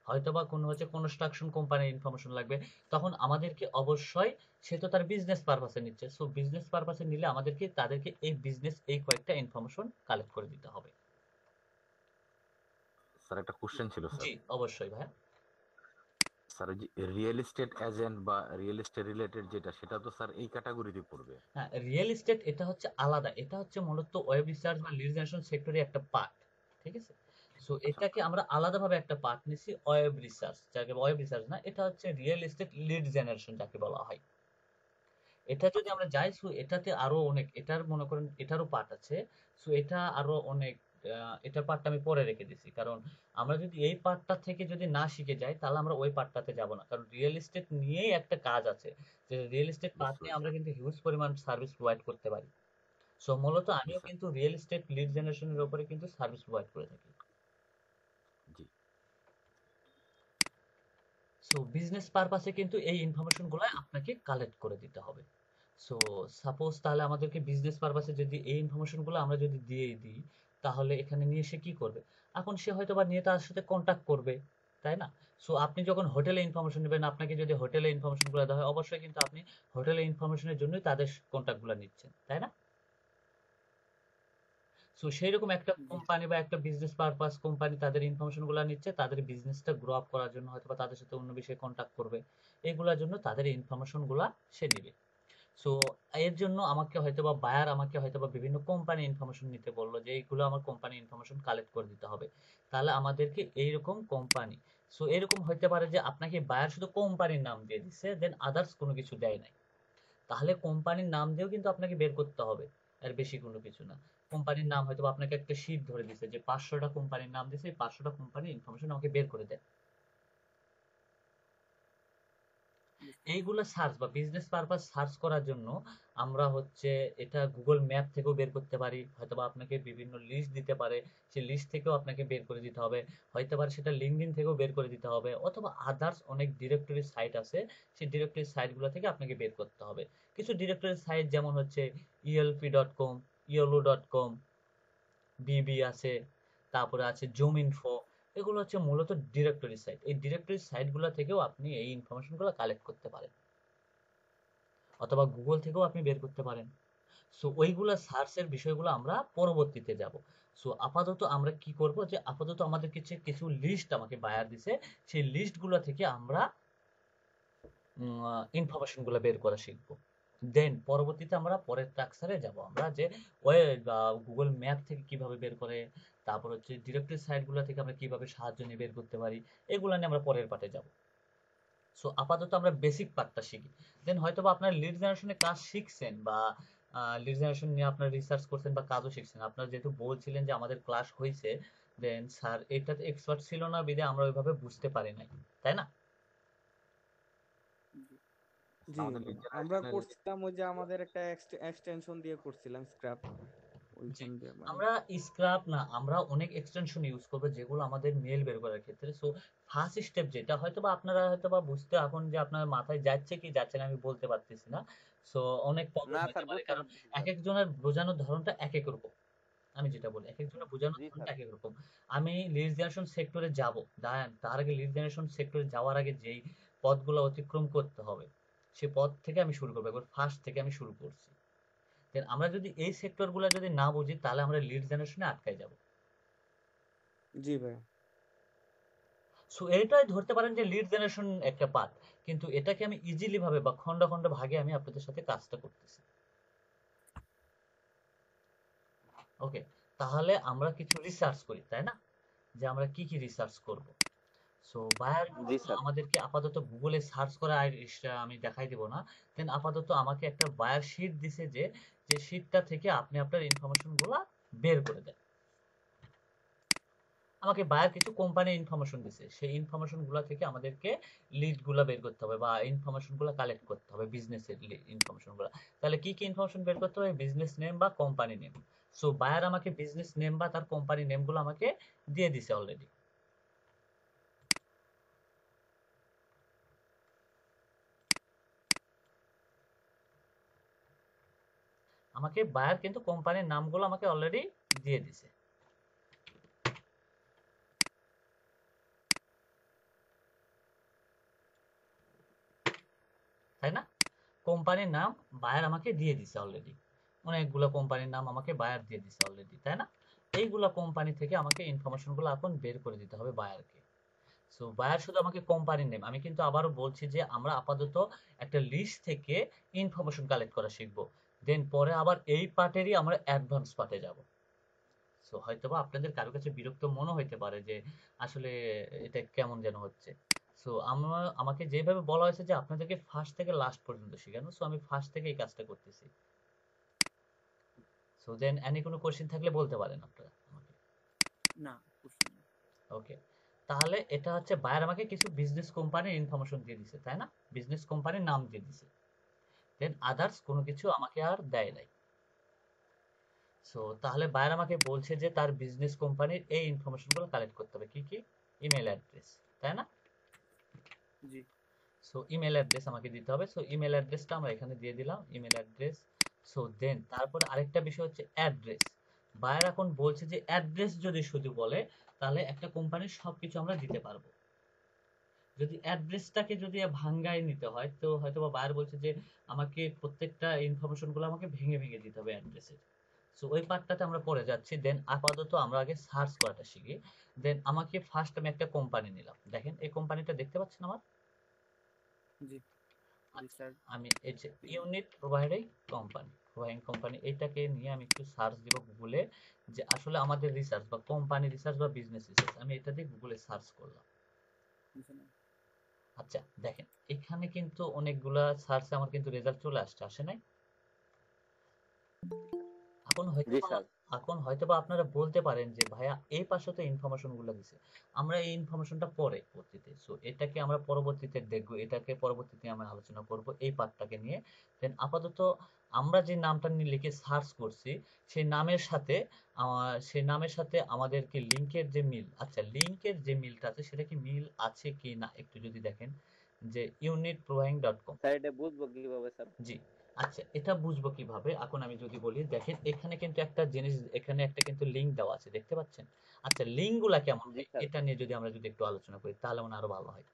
হয়তো বা কোনো হচ্ছে কনস্ট্রাকশন কোম্পানির ইনফরমেশন লাগবে। তখন আমাদেরকে অবশ্যই, সে তো তার বিজনেস পারপাসে নিচ্ছে, সো বিজনেস পারপাসে নিলে আমাদেরকে তাদেরকে এই কয়েকটা ইনফরমেশন কালেক্ট করে দিতে হবে। স্যার একটা কোশ্চেন ছিল স্যার। জি অবশ্যই ভাই। স্যার ওই যে রিয়েল এস্টেট এজেন্ট বা রিয়েল এস্টেট রিলেটেড যেটা, সেটা তো স্যার এই ক্যাটাগরিতে পড়বে। হ্যাঁ, রিয়েল এস্টেট এটা হচ্ছে আলাদা, এটা হচ্ছে মূলত ওয়েব রিসার্চ বা লিড জেনারেশন সেক্টরে একটা পার্ট, ঠিক আছে? সো এটাকে আমরা আলাদাভাবে একটা পার্ট নিছি ওয়েব রিসার্চ, যাকে ওয়েব রিসার্চ না, এটা হচ্ছে রিয়েল এস্টেট লিড জেনারেশন যাকে বলা হয়। এটা যদি আমরা যাই, সো এটাতে আরো অনেক, এটার মনে করেন এটারও পার্ট আছে। সো এটা আরো অনেক, এটার পার্টটা আমি পরে রেখে দিছি, কারণ আমরা যদি এই পার্টটা থেকে যদি না শিখে যাই তাহলে আমরা ওই পার্টটাতে যাব না, কারণ রিয়েল এস্টেট নিয়েই একটা কাজ আছে, যে রিয়েল এস্টেট পার্ট বুঝতে নিয়ে পারছি। আমরা কিন্তু হিউজ পরিমাণ সার্ভিস প্রোভাইড করতে পারি। সো মূলত জি আমিও স্যার। কিন্তু রিয়েল এস্টেট লিড জেনারেশনের উপরে কিন্তু সার্ভিস প্রোভাইড করে থাকি। জি সো বিজনেস পারপাসে কিন্তু এই ইনফরমেশন গুলো আপনাকে কালেক্ট করে দিতে হবে। সো সাপোজ তাহলে আমাদেরকে বিজনেস পারপাসে যদি এই ইনফরমেশন গুলো আমরা যদি দিয়ে দিই, তাহলে এখানে নিয়ে সে কি করবে? এখন সে হয়তো বা নিয়ে তার সাথে কন্ট্যাক্ট করবে, তাই না? সো আপনি যখন হোটেলে ইনফরমেশন নেবেন, আপনাকে যদি হোটেলে ইনফরমেশন গুলো দেওয়া হয়, অবশ্যই কিন্তু আপনি হোটেলে ইনফরমেশনের জন্যই তাদের কন্ট্যাক্ট গুলো নিচ্ছেন, তাই না? সো সেইরকম একটা জি কোম্পানি বা একটা বিজনেস পারপাস কোম্পানি তাদের ইনফরমেশন গুলো নিচ্ছে তাদের বিজনেসটা গ্রো আপ করার জন্য, হয়তো বা তাদের সাথে অন্য বিষয়ে কন্ট্যাক্ট করবে, এগুলোর জন্য তাদের ইনফরমেশন গুলা সে নিবে। সো এর জন্য আমাকে হয়তোবা বায়ার আমাকে হয়তোবা বিভিন্ন কোম্পানি ইনফরমেশন নিতে বললো, যে এইগুলো আমার কোম্পানি ইনফরমেশন কালেক্ট করে দিতে হবে, তাহলে আমাদেরকে এইরকম কোম্পানি, সো এরকম হইতে পারে যে আপনাকে বায়ার শুধু কোম্পানির নাম দিয়ে দিচ্ছে, দেন আদার্স কোনো কিছু দেয় নাই, তাহলে কোম্পানির নাম দিয়েও কিন্তু আপনাকে বের করতে হবে, এর বেশি কোনো কিছু না। কোম্পানির নাম হয়তো বা আপনাকে একটা শীট ধরে দিছে যে 500টা কোম্পানির নাম দিছে, এই 500টা কোম্পানির ইনফরমেশন আমাকে বের করে দেন। বুঝতে এইগুলো সার্চ বা বিজনেস পারপাস সার্চ করার জন্য আমরা হচ্ছে এটা গুগল ম্যাপ থেকেও বের করতে পারি, হয়তোবা আপনাকে বিভিন্ন লিস্ট দিতে পারে, সেই লিস্ট থেকেও আপনাকে বের করে দিতে হবে, হয়তো পারে সেটা লিঙ্কডইন থেকেও বের করে দিতে হবে, অথবা আদার্স অনেক ডিরেক্টরি সাইট আছে, সেই ডিরেক্টরি সাইটগুলো থেকে আপনাকে বের করতে হবে। কিছু ডিরেক্টরি সাইট যেমন হচ্ছে elp.com, ইয়েলো.com, বিবি আছে, তারপরে আছে জুম ইনফো, এগুলো হচ্ছে মূলত ডিরেক্টরি সাইট। এই ডিরেক্টরি সাইটগুলো থেকেও আপনি এই ইনফরমেশনগুলো কালেক্ট করতে পারেন, অথবা গুগল থেকেও আপনি বের করতে পারেন। সো ওইগুলা সার্চের বিষয়গুলো আমরা পরবর্তীতে যাব। সো আপাতত আমরা কি করব, যে আপাতত আমাদের কিছু কিছু লিস্ট আমাকে বায়ার দিছে, সেই লিস্টগুলো থেকে আমরা ইনফরমেশন গুলো বের করা শিখবো। দেন পরবর্তীতে আমরা পরের টাস্কারে যাব, আমরা যে ওই গুগল ম্যাপ থেকে কিভাবে বের করে, তারপর হচ্ছে ডিরেক্টরি সাইট গুলো থেকে আমরা কিভাবে সাহায্য নিয়ে বের করতে পারি, এগুলো নিয়ে আমরা পরের পার্টে যাব। সো আপাতত আমরা বেসিক পার্টটা শিখি, দেন হয়তো বা আপনার লিড জেনারেশনে কাজ শিখছেন, বা লিড জেনারেশন নিয়ে আপনার রিসার্চ করছেন বা কাজও শিখছেন, আপনারা যেহেতু বলছিলেন যে আমাদের ক্লাস হয়েছে, দেন স্যার এটাতে এক্সপার্ট ছিল না বিদে আমরা ওইভাবে বুঝতে পারি নাই, তাই না? জি জি আমাদের লিড আমরা জেনারেশনের করছিলাম ওই যে আমাদের একটা এক্সটেনশন দিয়ে করছিলাম স্ক্র্যাপ জি, ওইখান দিয়ে মানে আমরা স্ক্রাব না, আমরা অনেক এক্সটেনশন ইউজ করবো যেগুলো আমাদের মেল বের করার ক্ষেত্রে। সো ফার্স্ট স্টেপ যেটা হয়তোবা আপনারা হয়তোবা বুঝতে এখন যে আপনার মাথায় যাচ্ছে কি যাচ্ছে না আমি বলতে পারতেছি না। সো অনেক প্রবলেম না হতে স্যার, পারে, বুঝতে কারণ পারতেছি এক স্যার। একজনের বোঝানোর ধরনটা এক এক রকম। আমি যেটা বলি এক একজনের বোঝানোর জি ধরনটা স্যার। এক এক রকম। আমি লিড জেনারেশন সেক্টরে যাব, তার আগে লিড জেনারেশন সেক্টরে যাওয়ার আগে যেই পথগুলো অতিক্রম করতে হবে, সে পথ থেকে আমি শুরু করবো, একবার ফার্স্ট থেকে আমি শুরু করছি। দেন আমরা যদি এই সেক্টরগুলো যদি না বুঝি তাহলে আমরা লিড জেনারেশনে আটকাই যাব। জি ভাই সো এটাই ধরতে পারেন যে লিড জেনারেশন একটা পার্ট, কিন্তু এটাকে আমি ইজিলি ভাবে বা খন্ড খন্ড ভাগে আমি আপনাদের সাথে কাজটা করতেছি। ওকে, তাহলে আমরা কিছু রিসার্চ করি, তাই না? যে আমরা কি কি রিসার্চ করব। সো বায়ার জি স্যার। আমাদেরকে আপাতত গুগলে সার্চ করা আর আমি দেখাই দেব না। দেন আপাতত আমাকে একটা বায়ার শিট দিছে, যে যে শিটটা থেকে আপনি আপনার ইনফরমেশন গুলা বের করে দেন। আমাকে বায়ার কিছু কোম্পানির ইনফরমেশন দিছে, সেই ইনফরমেশন গুলা থেকে আমাদেরকে লিড গুলা বের করতে হবে বা ইনফরমেশন গুলা কালেক্ট করতে হবে, বিজনেসের ইনফরমেশন গুলা। তাহলে কি কি ইনফরমেশন বের করতে হবে? বিজনেস নেম বা কোম্পানি নেম। সো বায়ার আমাকে বিজনেস নেম বা তার কোম্পানি নেম গুলো আমাকে দিয়ে দিছে অলরেডি। আমাকে বায়ার কিন্তু কোম্পানির নামগুলো আমাকে অলরেডি দিয়ে দিছে, তাই না? কোম্পানির নাম বায়ার আমাকে দিয়ে দিছে অলরেডি, অনেকগুলো কোম্পানির নাম আমাকে বায়ার দিয়ে দিছে অলরেডি, তাই না? এইগুলা কোম্পানি থেকে আমাকে ইনফরমেশন গুলো এখন বের করে দিতে হবে বায়ারকে। সো বায়ার শুধু আমাকে কোম্পানির নেম, আমি কিন্তু আবারও বলছি যে আমরা আপাতত একটা লিস্ট থেকে ইনফরমেশন কালেক্ট করা শিখবো, দেন পরে আবার এই পার্টেরই আমরা অ্যাডভান্স পার্টে যাব। সো হয়তোবা আপনাদের কারো কাছে বিরক্ত মনে হইতে পারে যে আসলে এটা কেমন যেন হচ্ছে। সো আমাকে যেভাবে বলা হয়েছে যে আপনাদেরকে ফার্স্ট থেকে লাস্ট পর্যন্ত শেখানো, সো আমি ফার্স্ট থেকে এই কাজটা করতেছি। সো দেন এনি কোনো কোশ্চেন থাকলে বলতে পারেন আপনারা আমাকে। না, question নেই। ওকে, তাহলে এটা হচ্ছে বায়ার আমাকে কিছু বিজনেস কোম্পানির ইনফরমেশন দিয়ে দিছে, তাই না? বিজনেস কোম্পানির নাম দিয়ে দিছে, দেন আদার্স কোনো কিছু আমাকে আর দেয় নাই। সো তাহলে বায়ার আমাকে বলছে যে তার বিজনেস কোম্পানির এই ইনফরমেশনগুলো কালেক্ট করতে হবে, কি কি? ইমেল অ্যাড্রেস, তাই না? জি সো ইমেল অ্যাড্রেস আমাকে দিতে হবে। সো ইমেল অ্যাড্রেসটা আমরা এখানে দিয়ে দিলাম, ইমেল অ্যাড্রেস। সো দেন তারপরে আরেকটা বিষয় হচ্ছে অ্যাড্রেস। বায়ার এখন বলছে যে অ্যাড্রেস যদি শুধু বলে তাহলে একটা কোম্পানির সবকিছু আমরা দিতে পারবো। যদি অ্যাড্রেসটাকে যদি ভাঙ্গায় নিতে হয় তো হয়তো বা বায়ার বলছে যে আমাকে প্রত্যেকটা ইনফরমেশন গুলো আমাকে ভেঙে ভেঙে দিতে হবে অ্যাড্রেসের। সো ওই পার্টটাতে আমরা পরে যাচ্ছি। দেন আপাতত আমরা আগে সার্চ করাটা শিখি। দেন আমাকে ফার্স্ট আমি একটা কোম্পানি নিলাম, দেখেন এই কোম্পানিটা দেখতে পাচ্ছেন আমার। জি জি স্যার। আমি এই যে ইউনিট প্রোভাইডিং কোম্পানি এইটাকে নিয়ে আমি একটু সার্চ দিব গুগলে, যে আসলে আমাদের রিসার্চ বা কোম্পানি রিসার্চ বা বিজনেস রিসার্চ, আমি এটা দিয়ে গুগলে সার্চ করলাম। আচ্ছা দেখেন এখানে কিন্তু অনেকগুলা সার্চে আমার কিন্তু রেজাল্ট চলে আসছে, আসে নাই? এখন হয়তো জি স্যার। এখন হয়তোবা আপনারা বলতে পারেন যে ভাইয়া এই পাশে তো ইনফরমেশন গুলো দিছে, আমরা এই ইনফরমেশনটা পরে পরবর্তীতে, সো এটাকে আমরা পরবর্তীতে দেখবো, এটাকে পরবর্তীতে আমরা আলোচনা করব এই পার্টটাকে নিয়ে। দেন আপাতত আমরা যে নামটা নিয়ে লিখে সার্চ করছি সেই নামের সাথে আমাদের কি লিংকের যে মিল, আচ্ছা লিংকের যে মিলটা আছে সেটা কি মিল আছে কি না একটু যদি দেখেন, যে unitproviding.com। স্যার এটা বুঝবো কিভাবে স্যার? জি, আচ্ছা এটা বুঝবো কিভাবে, এখন আমি যদি বলি দেখেন এখানে কিন্তু একটা জিনিস, এখানে একটা কিন্তু লিংক দেওয়া আছে, দেখতে পাচ্ছেন? আচ্ছা লিংক গুলা কেমন জি হয় স্যার। এটা নিয়ে যদি আমরা যদি একটু আলোচনা করি তাহলে মনে হয় আরো ভালো হয়।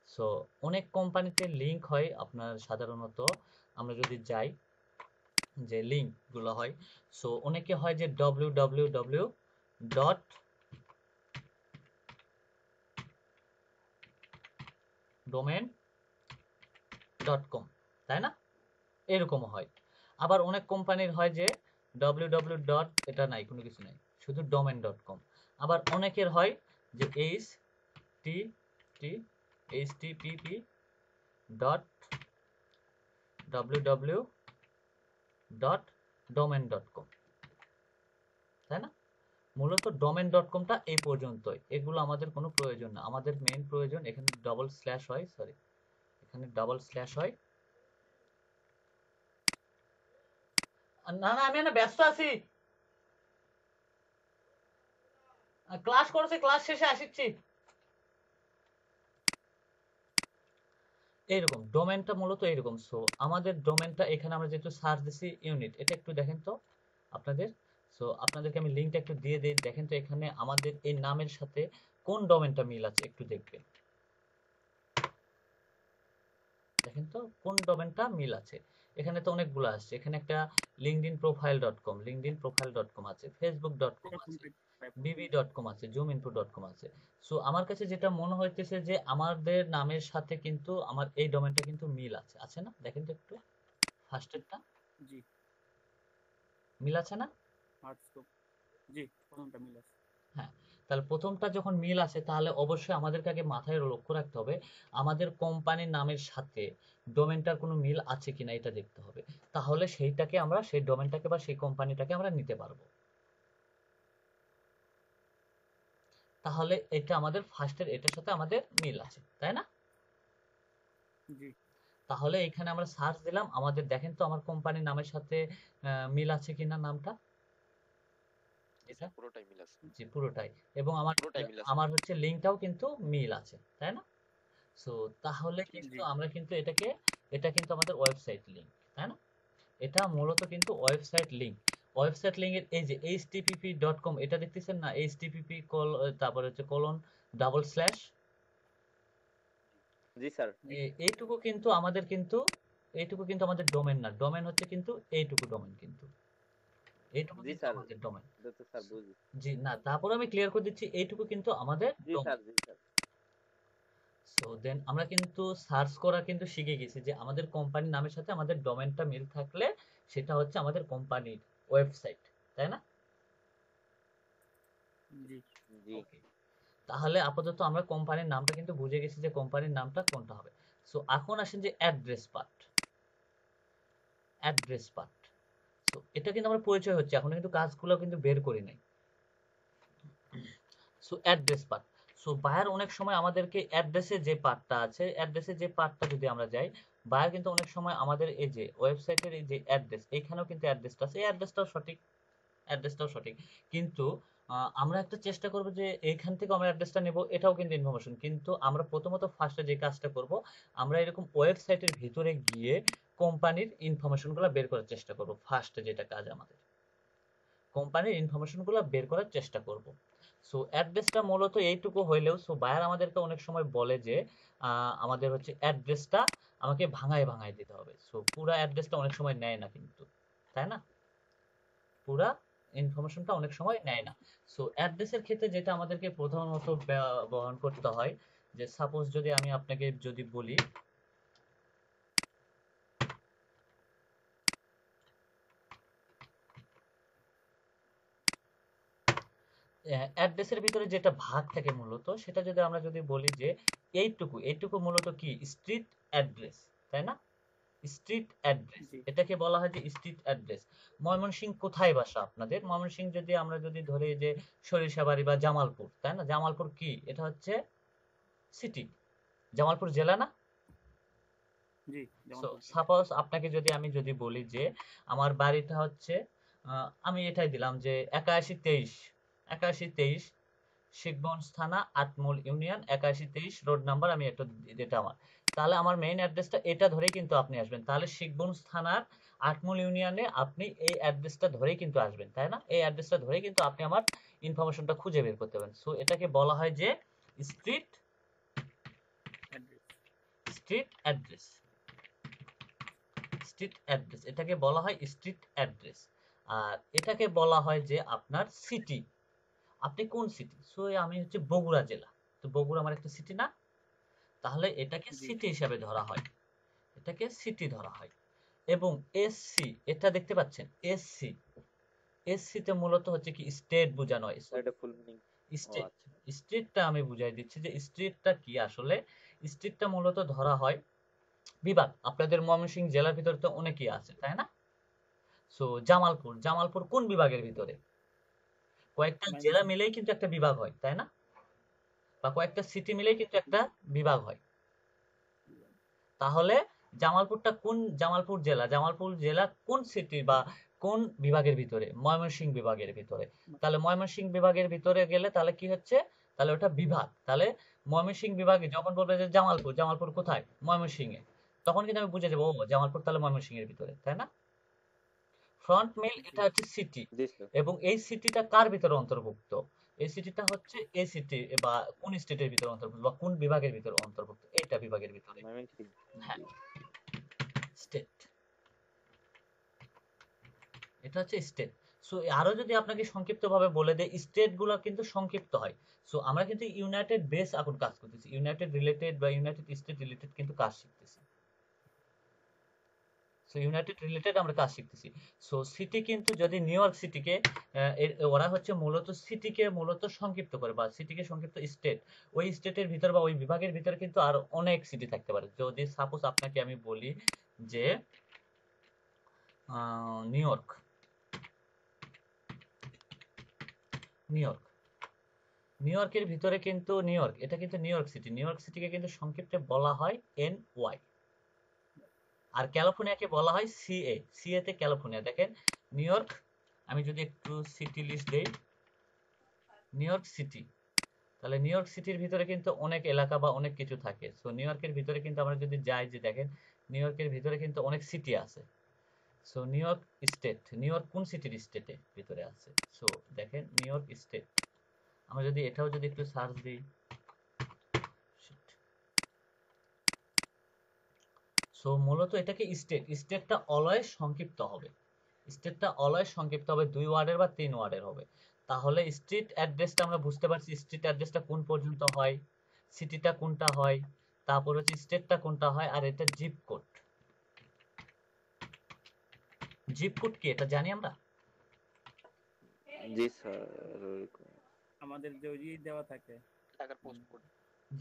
সো অনেক কোম্পানিতে লিংক হয় আপনার সাধারণত, আমরা যদি যাই যে লিংক গুলো হয়, সো অনেকে হয় যে www dot domain dot com, তাই না? এরকমও হয়। আবার অনেক কোম্পানির হয় যে www ডট, এটা নাই, কোনো কিছু নাই, শুধু ডোমেন ডট কম। আবার অনেকের হয় যে http dot www dot domain dot com, তাই না? মূলত ডোমেন ডট কমটা এই পর্যন্তই, এগুলো আমাদের কোনো প্রয়োজন না। আমাদের মেইন প্রয়োজন এখানে ডবল স্ল্যাশ হয়, সরি এখানে ডবল স্ল্যাশ হয়। না না আমি না ব্যস্ত আছি, ক্লাস করছি, ক্লাস শেষে আসিচ্ছি। এইরকম ডোমেনটা মূলত এইরকম। সো আমাদের ডোমেনটা এখানে আমরা যেহেতু সার্চ দিছি ইউনিট, এটা একটু দেখেন তো আপনাদের। সো আপনাদেরকে আমি লিংকটা একটু দিয়ে দিই, দেখেন তো এখানে আমাদের এই নামের সাথে কোন ডোমেনটা মিল আছে একটু দেখবেন, দেখেন তো কোন ডোমেনটা মিল আছে। এখানে তো অনেকগুলো আসছে, এখানে একটা linkedinprofile.com আছে, facebook.com আছে, bb.com আছে, zoominfo.com আছে। সো আমার কাছে যেটা মনে হইতেছে যে আমাদের নামের সাথে কিন্তু আমার এই ডোমেনটা কিন্তু মিল আছে, আছে না? দেখেন তো একটু ফার্স্টেরটা জি মিল আছে না? জি প্রথমটা মিল আছে। হ্যাঁ, তাহলে প্রথমটা যখন মিল আছে তাহলে অবশ্যই আমাদেরকে আগে মাথায় লক্ষ্য রাখতে হবে আমাদের কোম্পানির নামের সাথে ডোমেনটার কোনো মিল আছে কিনা এটা দেখতে হবে, তাহলে সেইটাকে আমরা সেই ডোমেনটাকে বা সেই কোম্পানিটাকে আমরা নিতে পারবো। তাহলে এটা আমাদের ফার্স্টের এটার সাথে আমাদের মিল আছে, তাই না? জি তাহলে এখানে আমরা সার্চ দিলাম, আমাদের দেখেন তো আমার কোম্পানির নামের সাথে মিল আছে কিনা নামটা। এটা পুরোটাই মিল আছে, জি পুরোটাই, এবং আমার পুরোটাই মিল আছে। আমার হচ্ছে লিংকটাও কিন্তু মিল আছে, তাই না? সো তাহলে কিন্তু জি আমরা কিন্তু এটা কিন্তু আমাদের ওয়েবসাইট লিংক, তাই না? এটা মূলত কিন্তু ওয়েবসাইট লিংক। ওয়েবসাইট লিংকের এই যে http.com এটা দেখতেছেন না, http তারপরে হচ্ছে কোলন ডাবল স্ল্যাশ, জি স্যার। এইটুকু কিন্তু আমাদের কিন্তু এইটুকু কিন্তু আমাদের ডোমেন না, ডোমেন হচ্ছে কিন্তু এইটুকু ডোমেন, কিন্তু এইটুকু জি কিন্তু স্যার। আমাদের ডোমেন। এটা তো স্যার বুঝি। জি না, তারপর আমি ক্লিয়ার করে দিচ্ছি এইটুকু কিন্তু আমাদের জি ডোমেন। স্যার। জি স্যার। সো দেন আমরা কিন্তু সার্চ করা কিন্তু শিখে গেছি যে আমাদের কোম্পানির নামের সাথে আমাদের ডোমেনটা মিল থাকলে সেটা হচ্ছে আমাদের কোম্পানির ওয়েবসাইট, তাই না? জি জি ওকে, তাহলে আপাতত আমরা কোম্পানির নামটা কিন্তু বুঝে গেছি যে কোম্পানির নামটা কোনটা হবে। সো এখন আসেন যে address part. Address part, so এটা কিন্তু আমার পরিচয় হচ্ছে, এখন কিন্তু কাজগুলো কিন্তু বের করি নাই। So address part, so buyer অনেক সময় আমাদেরকে অ্যাড্রেসে যে পার্টটা আছে, অ্যাড্রেসে যে পার্টটা যদি আমরা যাই, বায়ার কিন্তু অনেক সময় আমাদের এই যে ওয়েবসাইটের এই যে অ্যাড্রেস, এইখানেও কিন্তু অ্যাড্রেসটা আছে, এই অ্যাড্রেসটাও সঠিক, অ্যাড্রেসটাও সঠিক, কিন্তু আমরা একটা চেষ্টা করব যে এইখান থেকে আমরা অ্যাড্রেসটা নেব, এটাও কিন্তু ইনফরমেশন, কিন্তু আমরা প্রথমত ফার্স্টে যে কাজটা করব, আমরা এরকম ওয়েবসাইটের ভিতরে গিয়ে কোম্পানির ইনফরমেশনগুলো বের করার চেষ্টা করব। ফার্স্টে যেটা কাজ আমাদের, কোম্পানির ইনফরমেশনগুলো বের করার চেষ্টা করব। সো অ্যাড্রেসটা মূলত এইটুকু হইলেও, সো বায়ার আমাদেরকে অনেক সময় বলে যে আমাদের হচ্ছে অ্যাড্রেসটা আমাকে ভাঙায় ভাঙায় দিতে হবে। সো পুরা অ্যাড্রেসটা অনেক সময় নেয় না কিন্তু, তাই না? পুরা ইনফরমেশনটা অনেক সময় নেয় না। সো অ্যাড্রেসের ক্ষেত্রে যেটা আমাদেরকে প্রধানত বহন করতে হয়, যে সাপোজ যদি আমি আপনাকে যদি বলি অ্যাড্রেসের ভিতরে যেটা ভাগ থাকে মূলত, সেটা যদি আমরা যদি বলি যে এইটুকু, এইটুকু মূলত কি স্ট্রিট অ্যাড্রেস, তাই না? স্ট্রিট অ্যাড্রেস, জি এটাকে বলা হয় যে স্ট্রিট অ্যাড্রেস। ময়মনসিংহ কোথায় বাসা আপনাদের? ময়মনসিংহ যদি আমরা যদি ধরি যে সরিষাবাড়ি বা জামালপুর, তাই না? জামালপুর কি, এটা হচ্ছে সিটি, জামালপুর জেলা না? জি সো জামালপুর জেলা। সাপোজ আপনাকে যদি আমি যদি বলি যে আমার বাড়িটা হচ্ছে আমি এটাই দিলাম যে ৮১-২৩, ৮১-২৩ শিবগঞ্জ থানা, আটমূল ইউনিয়ন, ৮১-২৩ রোড নাম্বার, আমি একটা এটা আমার, তাহলে আমার মেইন অ্যাড্রেসটা এটা ধরেই কিন্তু আপনি আসবেন। তাহলে শিবগঞ্জ থানার আটমূল ইউনিয়নে আপনি এই অ্যাড্রেসটা ধরেই কিন্তু আসবেন, তাই না? এই অ্যাড্রেসটা ধরেই কিন্তু আপনি আমার ইনফরমেশনটা খুঁজে বের করতে পারেন। সো এটাকে বলা হয় যে street, address. Street address, street address, এটাকে বলা হয় স্ট্রিট অ্যাড্রেস। আর এটাকে বলা হয় যে আপনার সিটি, আপনি কোন সিটি? সো আমি হচ্ছে বগুড়া জেলা, তো বগুড়া আমার একটা সিটি না? তাহলে এটাকে জি সিটি হিসাবে ধরা হয়, এটাকে সিটি ধরা হয়। এবং এসসি, এটা দেখতে পাচ্ছেন এসসি, এসসি তে মূলত হচ্ছে কি স্টেট বোঝানো হয়। এটা ফুল মিনিং। ও স্টেট, আচ্ছা, স্টেটটা আমি বুঝাই দিচ্ছি যে স্টেটটা কি আসলে। স্টেটটা মূলত ধরা হয় বিভাগ, আপনাদের ময়মনসিংহ জেলার ভিতরে তো অনেকই আছে, তাই না? সো জামালপুর, জামালপুর কোন বিভাগের ভিতরে? কয়েকটা জেলা ময়মনসিংহ। মিলেই কিন্তু একটা বিভাগ হয়, তাই না? বা কয়েকটা সিটি মিলেই কিন্তু একটা বিভাগ হয়। তাহলে জামালপুরটা কোন, জামালপুর জেলা, জামালপুর জেলা কোন সিটি বা কোন বিভাগের ভিতরে? ময়মনসিংহ বিভাগের ভিতরে। তাহলে ময়মনসিংহ বিভাগের ভিতরে গেলে তাহলে কি হচ্ছে, তাহলে ওটা বিভাগ। তাহলে ময়মনসিংহ বিভাগে যখন বলবে যে জামালপুর, জামালপুর কোথায়? ময়মনসিংহে, তখন কিন্তু আমি বুঝে যাবো ও জামালপুর তাহলে ময়মনসিংহের ভিতরে, তাই না? ফ্রন্ট মেইল, জি এটা হচ্ছে সিটি, জি স্যার। এবং এই সিটিটা কার ভিতরে অন্তর্ভুক্ত? এই সিটিটা হচ্ছে এই সিটি বা কোন স্টেটের ভিতরে অন্তর্ভুক্ত বা কোন বিভাগের ভিতরে অন্তর্ভুক্ত? এইটা বিভাগের ভিতরে। ময়মনসিংহ। হ্যাঁ, জি স্টেট, এটা হচ্ছে স্টেট। সো আরো যদি আপনাকে সংক্ষিপ্ত ভাবে বলে দেয়, স্টেট গুলো কিন্তু সংক্ষিপ্ত হয়। সো আমরা কিন্তু ইউনাইটেড বেস এখন কাজ করতেছি, ইউনাইটেড রিলেটেড বা ইউনাইটেড স্টেট রিলেটেড কিন্তু কাজ শিখতেছি। সো ইউনাইটেড রিলেটেড আমরা কাজ শিখতেছি। সো সিটি কিন্তু যদি নিউ ইয়র্ক সিটিকে, ওরা হচ্ছে মূলত সিটিকে মূলত সংক্ষিপ্ত করে, বা সিটিকে সংক্ষিপ্ত স্টেট, ওই স্টেটের ভিতর বা ওই বিভাগের ভিতরে কিন্তু আরো অনেক সিটি থাকতে পারে। যদি সাপোজ আপনাকে আমি বলি যে New York, New York, New ইয়র্কের ভিতরে কিন্তু নিউ ইয়র্ক, এটা কিন্তু New York City, New York সিটিকে কিন্তু সংক্ষিপ্তে বলা হয় NY। আর ক্যালিফোর্নিয়াকে বলা হয় CA, CA তে ক্যালিফোর্নিয়া। দেখেন নিউ ইয়র্ক, আমি যদি একটু সিটি লিস্ট দেই, নিউ ইয়র্ক সিটি, তাহলে নিউ ইয়র্ক সিটির ভিতরে কিন্তু অনেক এলাকা বা অনেক কিছু থাকে। সো নিউ ইয়র্কের ভিতরে কিন্তু আমরা যদি যাই, যে দেখেন নিউ ইয়র্কের ভিতরে কিন্তু অনেক সিটি আছে। So new York state, new York কোন সিটির স্টেটে ভিতরে আছে? সো দেখেন নিউ ইয়র্ক স্টেট, আমরা যদি এটাও যদি একটু সার্চ দিই, সো মূলত এটাকে স্টেট, স্টেটটা অলওয়েজ সংক্ষিপ্ত হবে, স্টেটটা অলওয়েজ সংক্ষিপ্ত হবে, 2 ওয়ার্ডের বা 3 ওয়ার্ডের হবে। তাহলে স্ট্রিট অ্যাড্রেসটা আমরা বুঝতে পারছি, স্ট্রিট অ্যাড্রেসটা কোন পর্যন্ত হয়, সিটিটা কোনটা হয়, তারপর হচ্ছে স্টেটটা কোনটা হয়, আর এটা জিপ কোড। জিপ কোড কি এটা জানি আমরা? জি স্যার। আমাদের যে ওই দেওয়া থাকে টাকার পোস্ট কোড।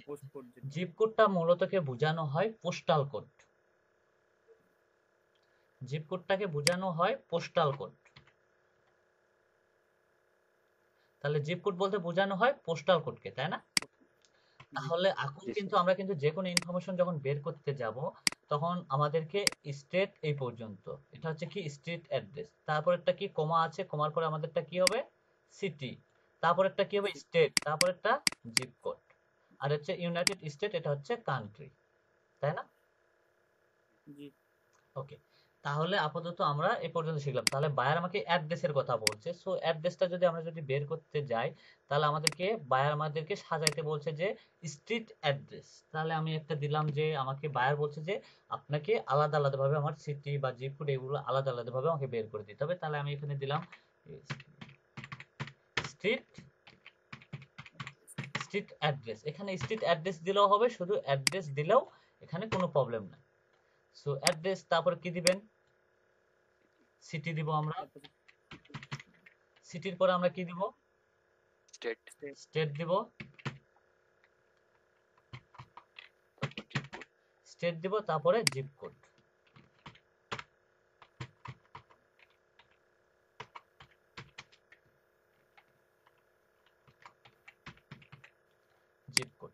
পোস্ট কোড যেটা জিপ কোডটা মূলত কে বোঝানো হয় পোস্টাল কোড। জিপ কোডটাকে বোঝানো হয় পোস্টাল কোড। তাহলে জিপ কোড বলতে বোঝানো হয় পোস্টাল কোডকে, তাই না? তাহলে এখন জি কিন্তু স্যার। আমরা কিন্তু যে কোনো ইনফরমেশন যখন বের করতে যাব তখন আমাদেরকে স্টেট এই পর্যন্ত, এটা হচ্ছে কি স্ট্রিট অ্যাড্রেস, তারপরেরটা কি কমা আছে, কমার পরে আমাদেরটা কি হবে সিটি, তারপরেরটা কি হবে স্টেট, তারপরেরটা জিপ কোড, আর হচ্ছে ইউনাইটেড স্টেট এটা হচ্ছে কান্ট্রি, তাই না? জি ওকে, তাহলে আপাতত আমরা এই পর্যন্ত শিখলাম। তাহলে বায়ার আমাকে অ্যাড্রেসের কথা বলছে, সো অ্যাড্রেসটা যদি আমরা বের করতে যাই তাহলে বায়ার আমাদেরকে সাজাইতে বলছে যে স্ট্রিট অ্যাড্রেস। তাহলে আমি একটা দিলাম যে আমাকে বায়ার বলছে যে আপনাকে আলাদা আলাদা ভাবে আমার সিটি বা জিপ কোড এগুলো আলাদা আলাদা ভাবে আমাকে বের করে দিতে হবে। তাহলে আমি এখানে দিলাম স্ট্রিট স্ট্রিট অ্যাড্রেস। এখানে স্ট্রিট অ্যাড্রেস দিলেও হবে, শুধু অ্যাড্রেস দিলেও এখানে কোনো প্রবলেম নাই। সো অ্যাড্রেস, তারপর কি দিবেন সিটি দিব আমরা, তারপরে সিটির পরে আমরা কি দিব স্টেট, স্টেট দিব, তারপর জিপ কোড। স্টেট দিব, তারপরে জিপ কোড। জিপ কোড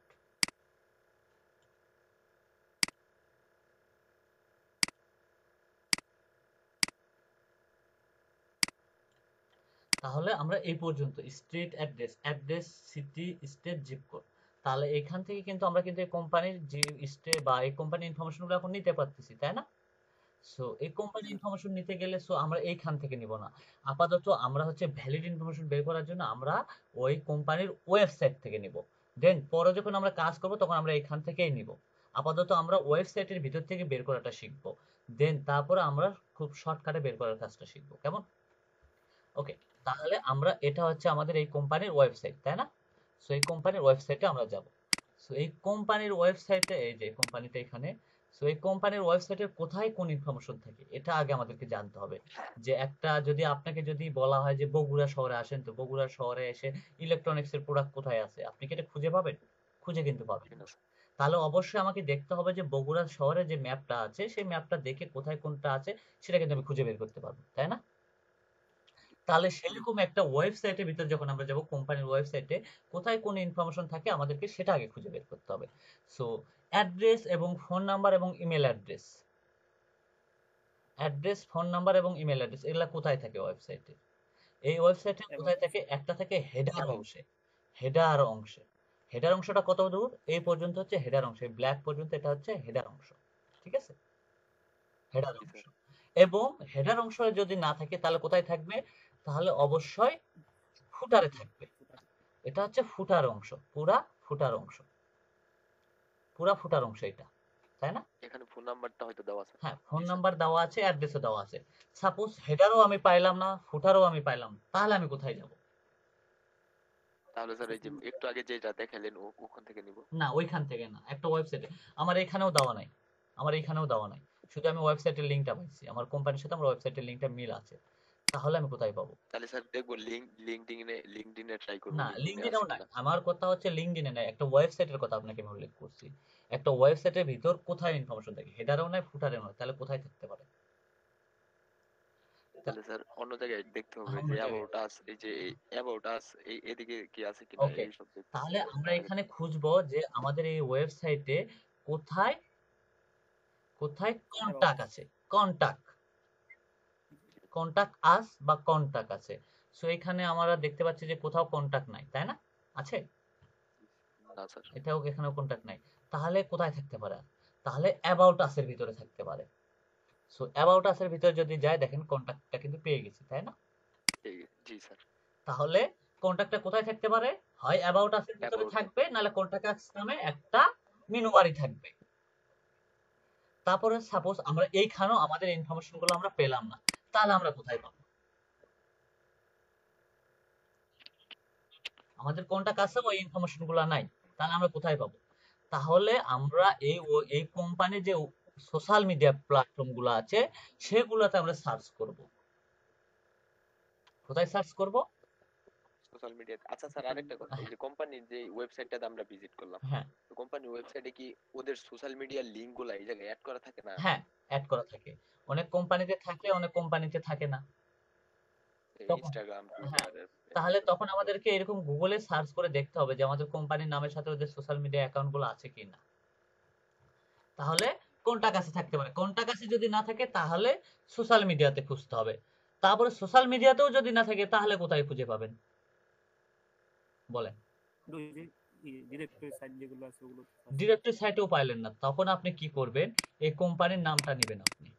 তাহলে আমরা এই পর্যন্ত street address, address, city, state, zip code. তাহলে এখান থেকে কিন্তু আমরা কিন্তু এই কোম্পানির যে স্টেট বা এই কোম্পানির ইনফরমেশনগুলো এখন নিতে পারতেছি, তাই না? সো এই কোম্পানির ইনফরমেশন নিতে গেলে সো আমরা এইখান থেকে নিব না। আপাতত আমরা হচ্ছে ভ্যালিড ইনফরমেশন বের করার জন্য আমরা ওই কোম্পানির ওয়েবসাইট থেকে নিব। দেন পরে যখন আমরা কাজ করব তখন আমরা এখান থেকেই নিব। আপাতত আমরা ওয়েবসাইটের ভিতর থেকে বের করাটা শিখবো, দেন তারপরে আমরা খুব শর্টকাটে বের করার কাজটা শিখবো, কেমন? ওকে, তাহলে আমরা এটা হচ্ছে আমাদের এই কোম্পানির ওয়েবসাইট, তাই না? সো এই কোম্পানির ওয়েবসাইটে আমরা যাব। সো এই কোম্পানির ওয়েবসাইটে, এই যে কোম্পানিটা এখানে, সো এই কোম্পানির ওয়েবসাইটে কোথায় কোন ইনফরমেশন থাকে এটা আগে আমাদেরকে জানতে হবে। যে একটা যদি আপনাকে যদি বলা হয় যে বগুড়া শহরে আসেন, তো বগুড়া শহরে এসে ইলেকট্রনিক্স এর প্রোডাক্ট কোথায় আছে, আপনি কি এটা খুঁজে পাবেন? খুঁজে কিন্তু পাবেন ঠিক না। আছে। তাহলে অবশ্যই আমাকে দেখতে হবে যে বগুড়া শহরে যে ম্যাপটা আছে সেই ম্যাপটা দেখে কোথায় কোনটা আছে সেটা কিন্তু আমি খুঁজে বের করতে পারবো, তাই না? তাহলে সেরকম একটা ওয়েবসাইটের ভিতর যখন আমরা যাব, কোম্পানির ওয়েবসাইটে কোথায় কোন ইনফরমেশন থাকে আমাদেরকে সেটা আগে খুঁজে বের করতে হবে। সো অ্যাড্রেস এবং ফোন নাম্বার এবং email address, address, phone number এবং ইমেল অ্যাড্রেস এগুলা কোথায় থাকে ওয়েবসাইটে? এই ওয়েবসাইটে এবং কোথায় থাকে? একটা থাকে হেডার অংশে। হেডার অংশে, হেডার অংশটা কত দূর? এই পর্যন্ত হচ্ছে হেডার অংশ, ব্ল্যাক পর্যন্ত এটা হচ্ছে হেডার অংশ, ঠিক আছে? হেডার জি অংশ। স্যার। এবং হেডার অংশ যদি না থাকে তাহলে কোথায় থাকবে? তাহলে অবশ্যই ফুটারে থাকবে। এটা হচ্ছে ফুটার অংশ, ফুটার অংশ, ফুটার অংশ এটা, তাই না? এখানে ফোন নাম্বারটা হয়তো দেওয়া আছে। হ্যাঁ, ফোন জি স্যার। নাম্বার দেওয়া আছে, অ্যাড্রেসও দেওয়া আছে। সাপোজ হেডারও আমি পাইলাম না, ফুটারও আমি পাইলাম না, তাহলে আমি কোথায় যাব? তাহলে স্যার এই যে একটু আগে যেটা দেখালেন ওখান থেকে নিব। না, ওইখান থেকে না, একটা ওয়েবসাইটে। আমার এখানেও দেওয়া নাই, আমার এখানেও দেওয়া নাই, শুধু আমি ওয়েবসাইটের লিঙ্কটা পাইছি, আমার কোম্পানির সাথে আমার ওয়েবসাইটের লিঙ্কটা মিল আছে। তাহলে আমি কোথায় পাবো? তাহলে স্যার দেখবো লিঙ্কডইনে ট্রাই করবো না, লিঙ্কডইনে লিঙ্কডইনেও আছে নাই, কিনা। আমার কথা হচ্ছে লিঙ্কডইনে নাই, একটা ওয়েবসাইটের কথা আপনাকে আমি উল্লেখ করছি। একটা ওয়েবসাইটের ভিতর কোথায় ইনফরমেশন থাকে? হেডারেও নাই, ফুটারেও নাই, তাহলে কোথায় থাকতে পারে? তাহলে স্যার অন্য জায়গায় দেখতে হবে অন্য যে জায়গায়। অ্যাবাউট আস, এই যে অ্যাবাউট আস এই এদিকে কি আছে কিনা ওকে, এই সব দেখতে তাহলে হবে আমরা তাহলে। এখানে খুঁজবো যে আমাদের এই ওয়েবসাইটে কোথায় কোথায় কন্টাক্ট আছে, কন্টাক্ট, কন্টাক্ট আস বা কন্টাক্ট আছে। সো এখানে আমরা দেখতে পাচ্ছি যে কোথাও কন্টাক্ট নাই, তাই না? আছে? না স্যার। এটাও এখানেও কন্টাক্ট নাই। তাহলে কোথায় থাকতে পারে? তাহলে অ্যাবাউট আস এর ভিতরে থাকতে পারে। সো অ্যাবাউট আস এর ভিতরে যদি যায়, দেখেন কন্টাক্টটা কিন্তু পেয়ে গেছি, তাই না? জি স্যার। তাহলে কন্টাক্টটা কোথায় থাকতে পারে? হয় অ্যাবাউট আস এর ভিতরে অ্যাবাউট থাকবে, নাহলে কন্টাক্ট আস নামে একটা মেনু বারই থাকবে। তারপরে সাপোজ আমরা এইখানেও আমাদের ইনফরমেশন গুলো আমরা পেলাম না, তাহলে আমরা কোথায় পাবো? আমাদের কন্টাক্ট আছে, ওই ইনফরমেশন গুলো নাই, তাহলে আমরা কোথায় পাবো? তাহলে আমরা এই কোম্পানির যে সোশ্যাল মিডিয়া প্ল্যাটফর্ম গুলো আছে সেগুলোতে আমরা সার্চ করব। কোথায় সার্চ করব? সোশ্যাল মিডিয়াতে। আচ্ছা স্যার আরেকটা কথা, এই যে কোম্পানির যে ওয়েবসাইটটাতে আমরা ভিজিট করলাম, হ্যাঁ তো কোম্পানির ওয়েবসাইটে কি ওদের সোশ্যাল মিডিয়ার লিংক গুলা এই জায়গায় অ্যাড করা থাকে না? হ্যাঁ অ্যাড করা থাকে, অনেক কোম্পানিতে থাকে অনেক কোম্পানিতে থাকে না। তখন ইনস্টাগ্রাম, হ্যাঁ, টুইটার, তাহলে তখন আমাদেরকে এরকম গুগলে সার্চ করে দেখতে হবে যে আমাদের কোম্পানির নামের সাথে ওদের সোশ্যাল মিডিয়া অ্যাকাউন্ট গুলো আছে কিনা। তাহলে কোনটা কাছে থাকতে পারে, কোনটা কাছে যদি না থাকে তাহলে সোশ্যাল মিডিয়াতে খুঁজতে হবে। তারপরে সোশ্যাল মিডিয়াতেও যদি না থাকে তাহলে কোথায় খুঁজে পাবেন বলেন? ওই যে ডিরেক্টরি সাইট যেগুলো আছে ওগুলো ডিরেক্টরি সাইটেও পাইলেন না, তখন আপনি কি করবেন, এই কোম্পানির নামটা নেবেন, আপনি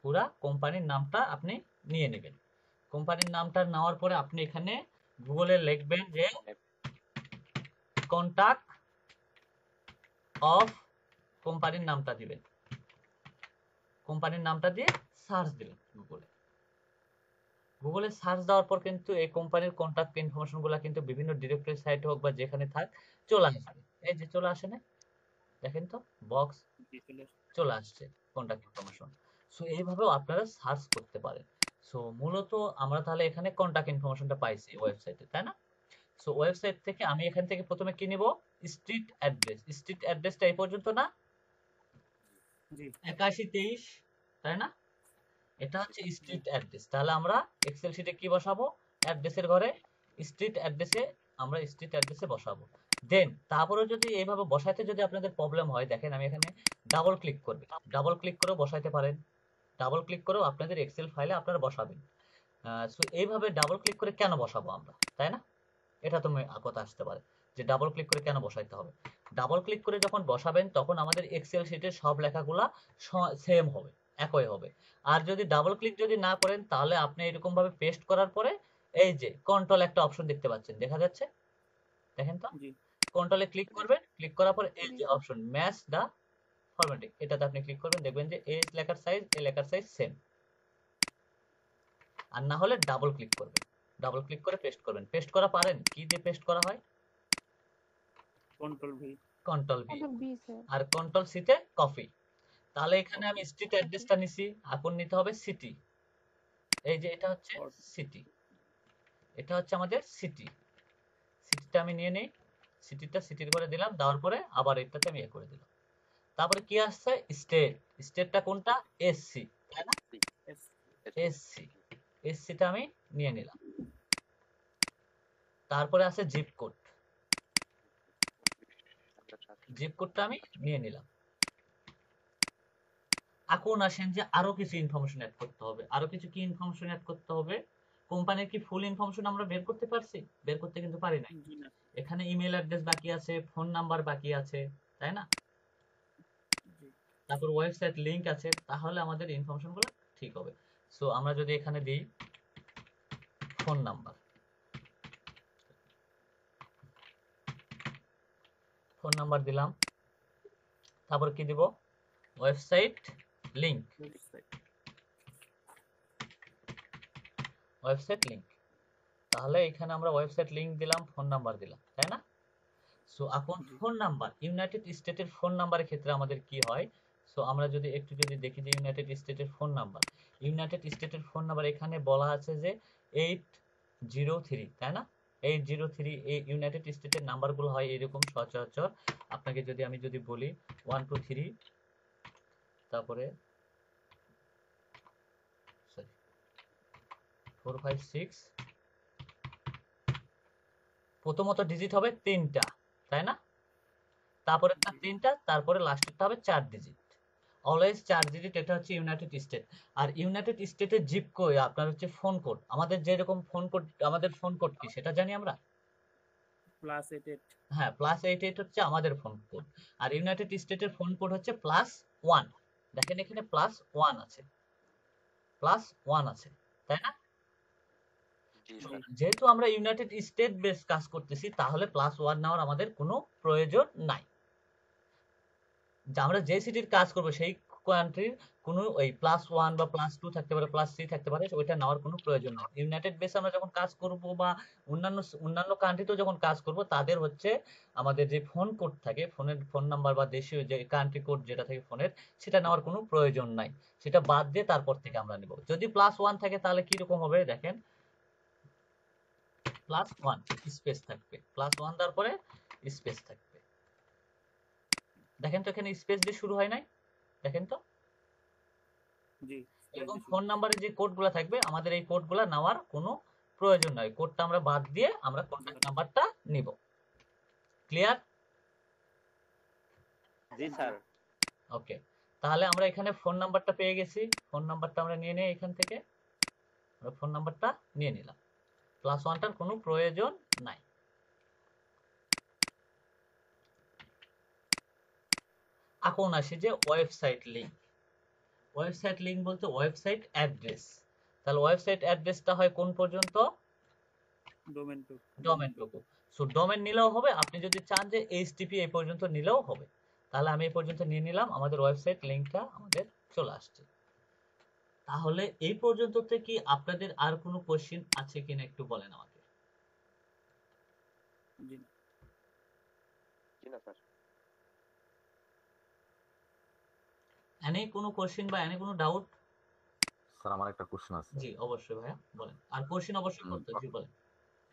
পুরা কোম্পানির নামটা আপনি নিয়ে নেবেন। কোম্পানির নামটা নেওয়ার পরে আপনি এখানে গুগলে লিখবেন যে কন্টাক্ট অফ, কোম্পানির নামটা দিবেন, কোম্পানির নামটা দিয়ে সার্চ দিবেন গুগলে। গুগলে সার্চ দেওয়ার পর কিন্তু এই কোম্পানির কন্টাক্ট ইনফরমেশন গুলা কিন্তু বিভিন্ন ডিরেক্টরি সাইট হোক বা যেখানে থাক চলে আসবে। এই যে চলে আসে না, দেখেন তো বক্স চলে আসছে কন্টাক্ট ইনফরমেশন। সো এইভাবেও আপনারা সার্চ করতে পারেন। সো মূলত আমরা তাহলে এখানে কন্টাক্ট ইনফরমেশনটা পাইছি ওয়েবসাইটে, তাই না? সো ওয়েবসাইট থেকে আমি এখান থেকে প্রথমে কি নিব, স্ট্রিট অ্যাড্রেস। স্ট্রিট অ্যাড্রেসটা এই পর্যন্ত না, জি 8123, তাই না? এটা হচ্ছে স্ট্রিট অ্যাড্রেস। তাহলে আমরা এক্সেল শিটে কি বসাবো, অ্যাড্রেসের ঘরে স্ট্রিট অ্যাড্রেসে আমরা স্ট্রিট অ্যাড্রেসে বসাবো। দেন তারপরে যদি এইভাবে বসাইতে যদি আপনাদের প্রবলেম হয়, দেখেন আমি এখানে ডাবল ক্লিক করবে, ডাবল ক্লিক করেও বসাইতে পারেন, ডাবল ক্লিক করেও আপনাদের এক্সেল ফাইলে আপনারা বসাবেন। সো এইভাবে ডাবল ক্লিক করে কেন বসাবো আমরা, তাই না? এটা তুমি কথা আসতে পারে যে ডাবল ক্লিক করে কেন বসাইতে হবে। ডাবল ক্লিক করে যখন বসাবেন তখন আমাদের এক্সেল শিটের সব লেখাগুলা সেম হবে, একই হবে। আর যদি ডাবল ক্লিক যদি না করেন তাহলে আপনি এরকম ভাবে পেস্ট করার পরে এই যে কন্ট্রোল একটা অপশন দেখতে পাচ্ছেন, দেখা যাচ্ছে, দেখেন তো, জি কন্ট্রোলে ক্লিক করবেন, ক্লিক করার পরে এই যে অপশন ম্যাচ দা ফরম্যাটিং, এটাতে আপনি ক্লিক করবেন, দেখবেন যে এই লেখার সাইজ এই লেখার সাইজ সেম। আর না হলে ডাবল ক্লিক করবেন, ডাবল ক্লিক করে পেস্ট করবেন। পেস্ট করা পারেন, কি দিয়ে পেস্ট করা হয়? Control V control V control B sir. আর কন্ট্রোল সি তে কপি। তাহলে এখানে আমি স্ট্রিট অ্যাড্রেসটা নিছি, এখন নিতে হবে সিটি। এই যে এটা হচ্ছে সিটি, এটা হচ্ছে আমাদের সিটি। সিটিটা আমি নিয়ে নেই, সিটিটা সিটির করে দিলাম, দেওয়ার পরে আবার এটাতে আমি করে দিলাম। তারপরে কি আসছে, স্টেট। স্টেটটা কোনটা, এসসি, তাই না? এসসি, এসসিটা আমি নিয়ে নিলাম। তারপরে আছে জিপ কোড, জিপ কোডটা আমি নিয়ে নিলাম। এখন আসেন যে আরো কিছু ইনফরমেশন অ্যাড করতে হবে। আরো কিছু কি ইনফরমেশন অ্যাড করতে হবে? কোম্পানির কি ফুল ইনফরমেশন আমরা বের করতে পারছি? বের করতে কিন্তু পারি নাই। জি না এখানে ইমেল অ্যাড্রেস বাকি আছে, ফোন নাম্বার বাকি আছে, তাই না? জি তারপর ওয়েবসাইট লিংক আছে, তাহলে আমাদের ইনফরমেশন গুলো ঠিক হবে। সো আমরা যদি এখানে দিই ফোন নাম্বার, ফোন নাম্বার দিলাম, তারপর কি দিব, ওয়েবসাইট লিংক, ওয়েবসাইট লিংক। তাহলে এখানে আমরা ওয়েবসাইট লিংক দিলাম, ফোন নাম্বার দিলাম, তাই না? সো এখন ফোন নাম্বার, ইউনাইটেড স্টেটের ফোন নাম্বারের ক্ষেত্রে আমাদের কি হয়, সো আমরা যদি একটু যদি দেখি যে ইউনাইটেড স্টেটের ফোন নাম্বার, ইউনাইটেড স্টেটের ফোন নাম্বার এখানে বলা আছে যে 803, তাই না? 803, এই ইউনাইটেড স্টেটের নাম্বারগুলো হয় এরকম সচরাচর। আপনাকে যদি আমি যদি বলি 123, তারপরে 456, প্রথমত ডিজিট হবে 3টা, তাই না? তারপরে 3টা, তারপরে লাস্টেরটা হবে 4 ডিজিট, অলওয়েজ 4 ডিজিট। এটা হচ্ছে ইউনাইটেড স্টেট। আর ইউনাইটেড স্টেটের জিপ কোড আপনার হচ্ছে ফোন কোড, আমাদের যেরকম ফোন কোড, আমাদের ফোন কোড কি সেটা জানি আমরা, +88 হ্যাঁ +88 হচ্ছে আমাদের ফোন কোড। আর ইউনাইটেড স্টেটের ফোন কোড হচ্ছে +1, দেখেন এখানে +1 আছে, +1 আছে, তাই না? জি স্যার। যেহেতু আমরা ইউনাইটেড স্টেট বেস কাজ করতেছি তাহলে +1 নেওয়ার আমাদের কোনো প্রয়োজন নাই। যে আমরা যে সিটির কাজ করব সেই কান্ট্রির কোনো ওই +1 বা +2 থাকতে পারে, +3 থাকতে পারে, ওইটা নেওয়ার কোনো প্রয়োজন নেই। ইউনাইটেড বেস আমরা যখন কাজ করব বা অন্যান্য অন্যান্য কান্ট্রিতেও যখন কাজ করব, তাদের হচ্ছে আমাদের যে ফোন কোড থাকে, ফোনের ফোন নাম্বার বা দেশীয় যে কান্ট্রি কোড যেটা থাকে ফোনের, সেটা নেওয়ার কোনো প্রয়োজন নাই। সেটা বাদ দিয়ে তারপর থেকে আমরা নিব। যদি +1 থাকে তাহলে কি রকম হবে দেখেন, +1 স্পেস থাকবে, +1 তারপরে স্পেস থাকবে। দেখেন তো এখানে স্পেস দিয়ে শুরু হয় নাই, দেখেন তো। জি এবং ফোন নাম্বারে যে কোডগুলো থাকবে আমাদের এই কোডগুলো নেওয়ার কোনো প্রয়োজন নাই, কোডটা আমরা বাদ দিয়ে আমরা কন্ট্যাক্ট নাম্বারটা নিব। ক্লিয়ার? জি স্যার। ওকে, তাহলে আমরা এখানে ফোন নাম্বারটা পেয়ে গেছি, ফোন নাম্বারটা আমরা নিয়ে নেই এখান থেকে, আমরা ফোন নাম্বারটা নিয়ে নিলাম, +1টার কোনো প্রয়োজন নাই। এখন আসি যে ওয়েবসাইট লিংক। ওয়েবসাইট লিংক বলতে ওয়েবসাইট অ্যাড্রেস। তাহলে ওয়েবসাইট অ্যাড্রেসটা হয় কোন পর্যন্ত? ডোমেনটুকু। সো ডোমেন নিলেও হবে, আপনি যদি চান যে এইচটিপি এই পর্যন্ত নিলেও হবে। তাহলে আমি এই পর্যন্ত নিয়ে নিলাম, আমাদের ওয়েবসাইট লিংকটা আমাদের চলে আসছে। তাহলে এই পর্যন্ত কি আপনাদের আর কোনো কোশ্চেন আছে কিনা একটু বলেন আমাকে। জি জি না স্যার। এনে কোনো কোশ্চেন বা এনে কোনো ডাউট? স্যার আমার একটা কোশ্চেন আছে। জি অবশ্যই ভাইয়া বলেন, আর কোশ্চেন অবশ্যই করতে জি বলেন।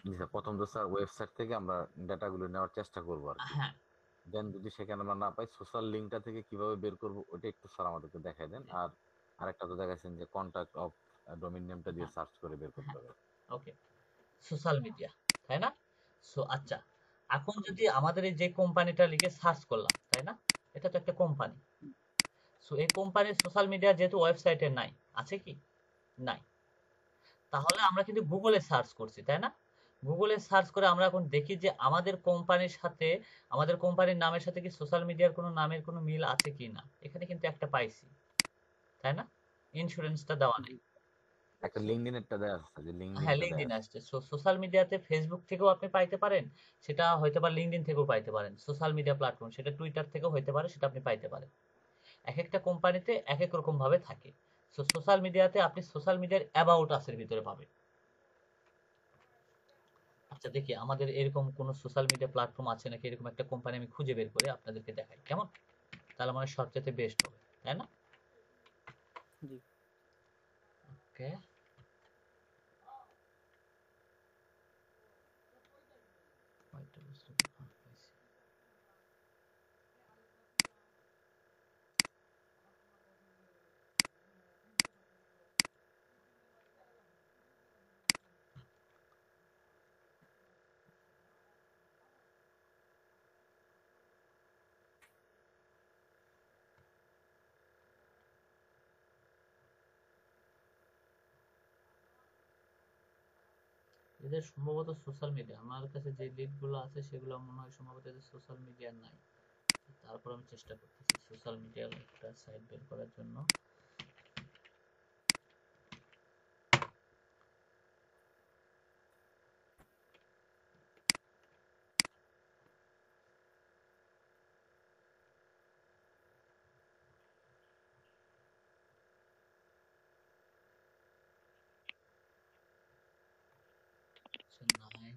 জি স্যার, প্রথম তো স্যার ওয়েবসাইট থেকে আমরা ডাটাগুলো নেওয়ার চেষ্টা করবো আর কি। হ্যাঁ, দেন যদি সেখানে আমরা না পাই, সোশ্যাল লিঙ্কটা থেকে কিভাবে বের করবো ওটা একটু স্যার আমাদেরকে দেখাই দেন। আর আরেকটা তো দেখাইছেন যে কন্টাক্ট অফ ডোমেইন নেমটা দিয়ে হ্যাঁ, সার্চ করে বের করতে হ্যাঁ, হবে। ওকে। সোশ্যাল মিডিয়া, তাই না? সো আচ্ছা, এখন যদি আমাদের এই যে কোম্পানিটা লিখে সার্চ করলাম, তাই না? এটা তো একটা কোম্পানি। সো এই কোম্পানির সোশ্যাল মিডিয়া যেহেতু ওয়েবসাইটে নাই, আছে কি? নাই। তাহলে আমরা কিন্তু গুগলে সার্চ করছি, তাই না? গুগলে সার্চ করে আমরা এখন দেখি যে আমাদের কোম্পানির সাথে, আমাদের কোম্পানির নামের সাথে কি সোশ্যাল মিডিয়ার কোনো নামের কোনো মিল আছে কি না। এখানে কিন্তু একটা পাইছি, তাই না? ইন্স্যুরেন্সটা দেওয়া নেই। একটা লিঙ্কডইনেরটা দেয়া আছে, যে হ্যাঁ, লিঙ্কডইনটা দেয়া লিঙ্কডইন আছে। আসছে। সোশ্যাল মিডিয়াতে ফেসবুক থেকেও আপনি পাইতে পারেন, সেটা হয়তো বা লিঙ্কডইন থেকেও পাইতে পারেন। সোশ্যাল মিডিয়া প্ল্যাটফর্ম সেটা টুইটার থেকেও হইতে পারে, সেটা আপনি পাইতে পারেন। এক একটা কোম্পানিতে এক এক রকম ভাবে থাকে। সোশ্যাল মিডিয়াতে আপনি সোশ্যাল মিডিয়ার অ্যাবাউট আসের ভিতরে পাবেন। আচ্ছা দেখি আমাদের এরকম কোন সোশ্যাল মিডিয়া প্ল্যাটফর্ম আছে নাকি, এরকম একটা কোম্পানি আমি খুঁজে বের করে আপনাদেরকে দেখাই, কেমন? তাহলে মানে সবচেয়ে বেস্ট হবে, তাই না? জি ওকে, এদের সম্ভবত সোশ্যাল মিডিয়া, আমার কাছে যে লিড গুলো আছে সেগুলো মনে হয় সম্ভবত এদের সোশ্যাল মিডিয়া নাই। তারপর আমি চেষ্টা করতেছি সোশ্যাল মিডিয়ার একটা সাইট বের করার জন্য। নাই।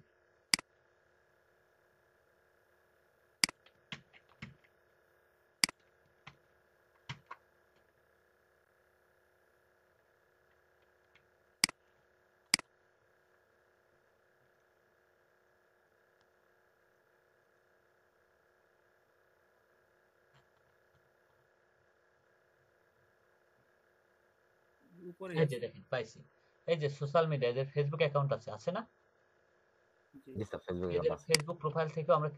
উপরে এই যে আছে। দেখেন পাইছি, এই যে সোশ্যাল মিডিয়া, এদের ফেসবুক অ্যাকাউন্ট আছে, আছে না? জি জি স্যার, ফেসবুক এদের অ্যাকাউন্ট আছে। ফেসবুক প্রোফাইল থেকেও আমরা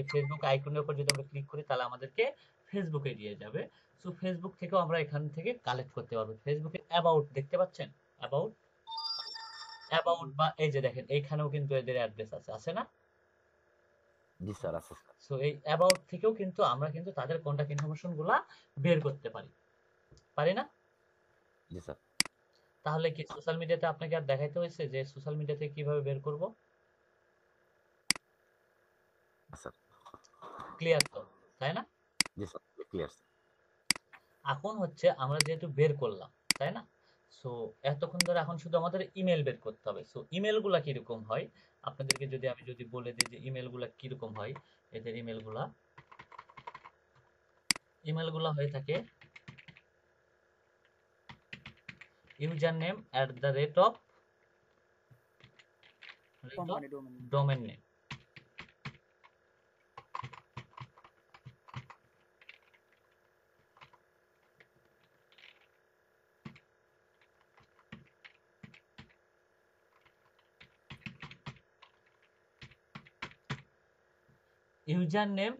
এই ফেসবুক আইকনের উপর যদি আমরা ক্লিক করি তাহলে আমাদেরকে ফেসবুকে নিয়ে যাবে। সো ফেসবুক থেকেও আমরা এখান থেকে কালেক্ট করতে পারবো। ফেসবুকে অ্যাবাউট দেখতে পাচ্ছেন, অ্যাবাউট, অ্যাবাউট বা এই যে দেখেন এইখানেও কিন্তু এদের অ্যাড্রেস আছে, আছে না? জি স্যার, আছে স্যার। সো এই অ্যাবাউট থেকেও কিন্তু আমরা কিন্তু তাদের কন্টাক্ট ইনফরমেশন গুলা বের করতে পারি, পারি না? জি স্যার। তাহলে কি সোশ্যাল মিডিয়াতে আপনাকে আর দেখাইতে হয়েছে যে সোশ্যাল মিডিয়া থেকে কিভাবে বের করব? স্যার। ক্লিয়ার তো, তাই না? জি স্যার, ক্লিয়ার স্যার। এখন হচ্ছে আমরা যেহেতু বের করলাম, তাই না? সো এতক্ষণ ধরে এখন শুধু আমাদের ইমেল বের করতে হবে। সো ইমেল গুলা কিরকম হয় আপনাদেরকে যদি আমি যদি বলে দিই যে ইমেল গুলা কিরকম হয়, এদের ইমেল গুলা হয়ে থাকে user name @, company domain. Domain name. User name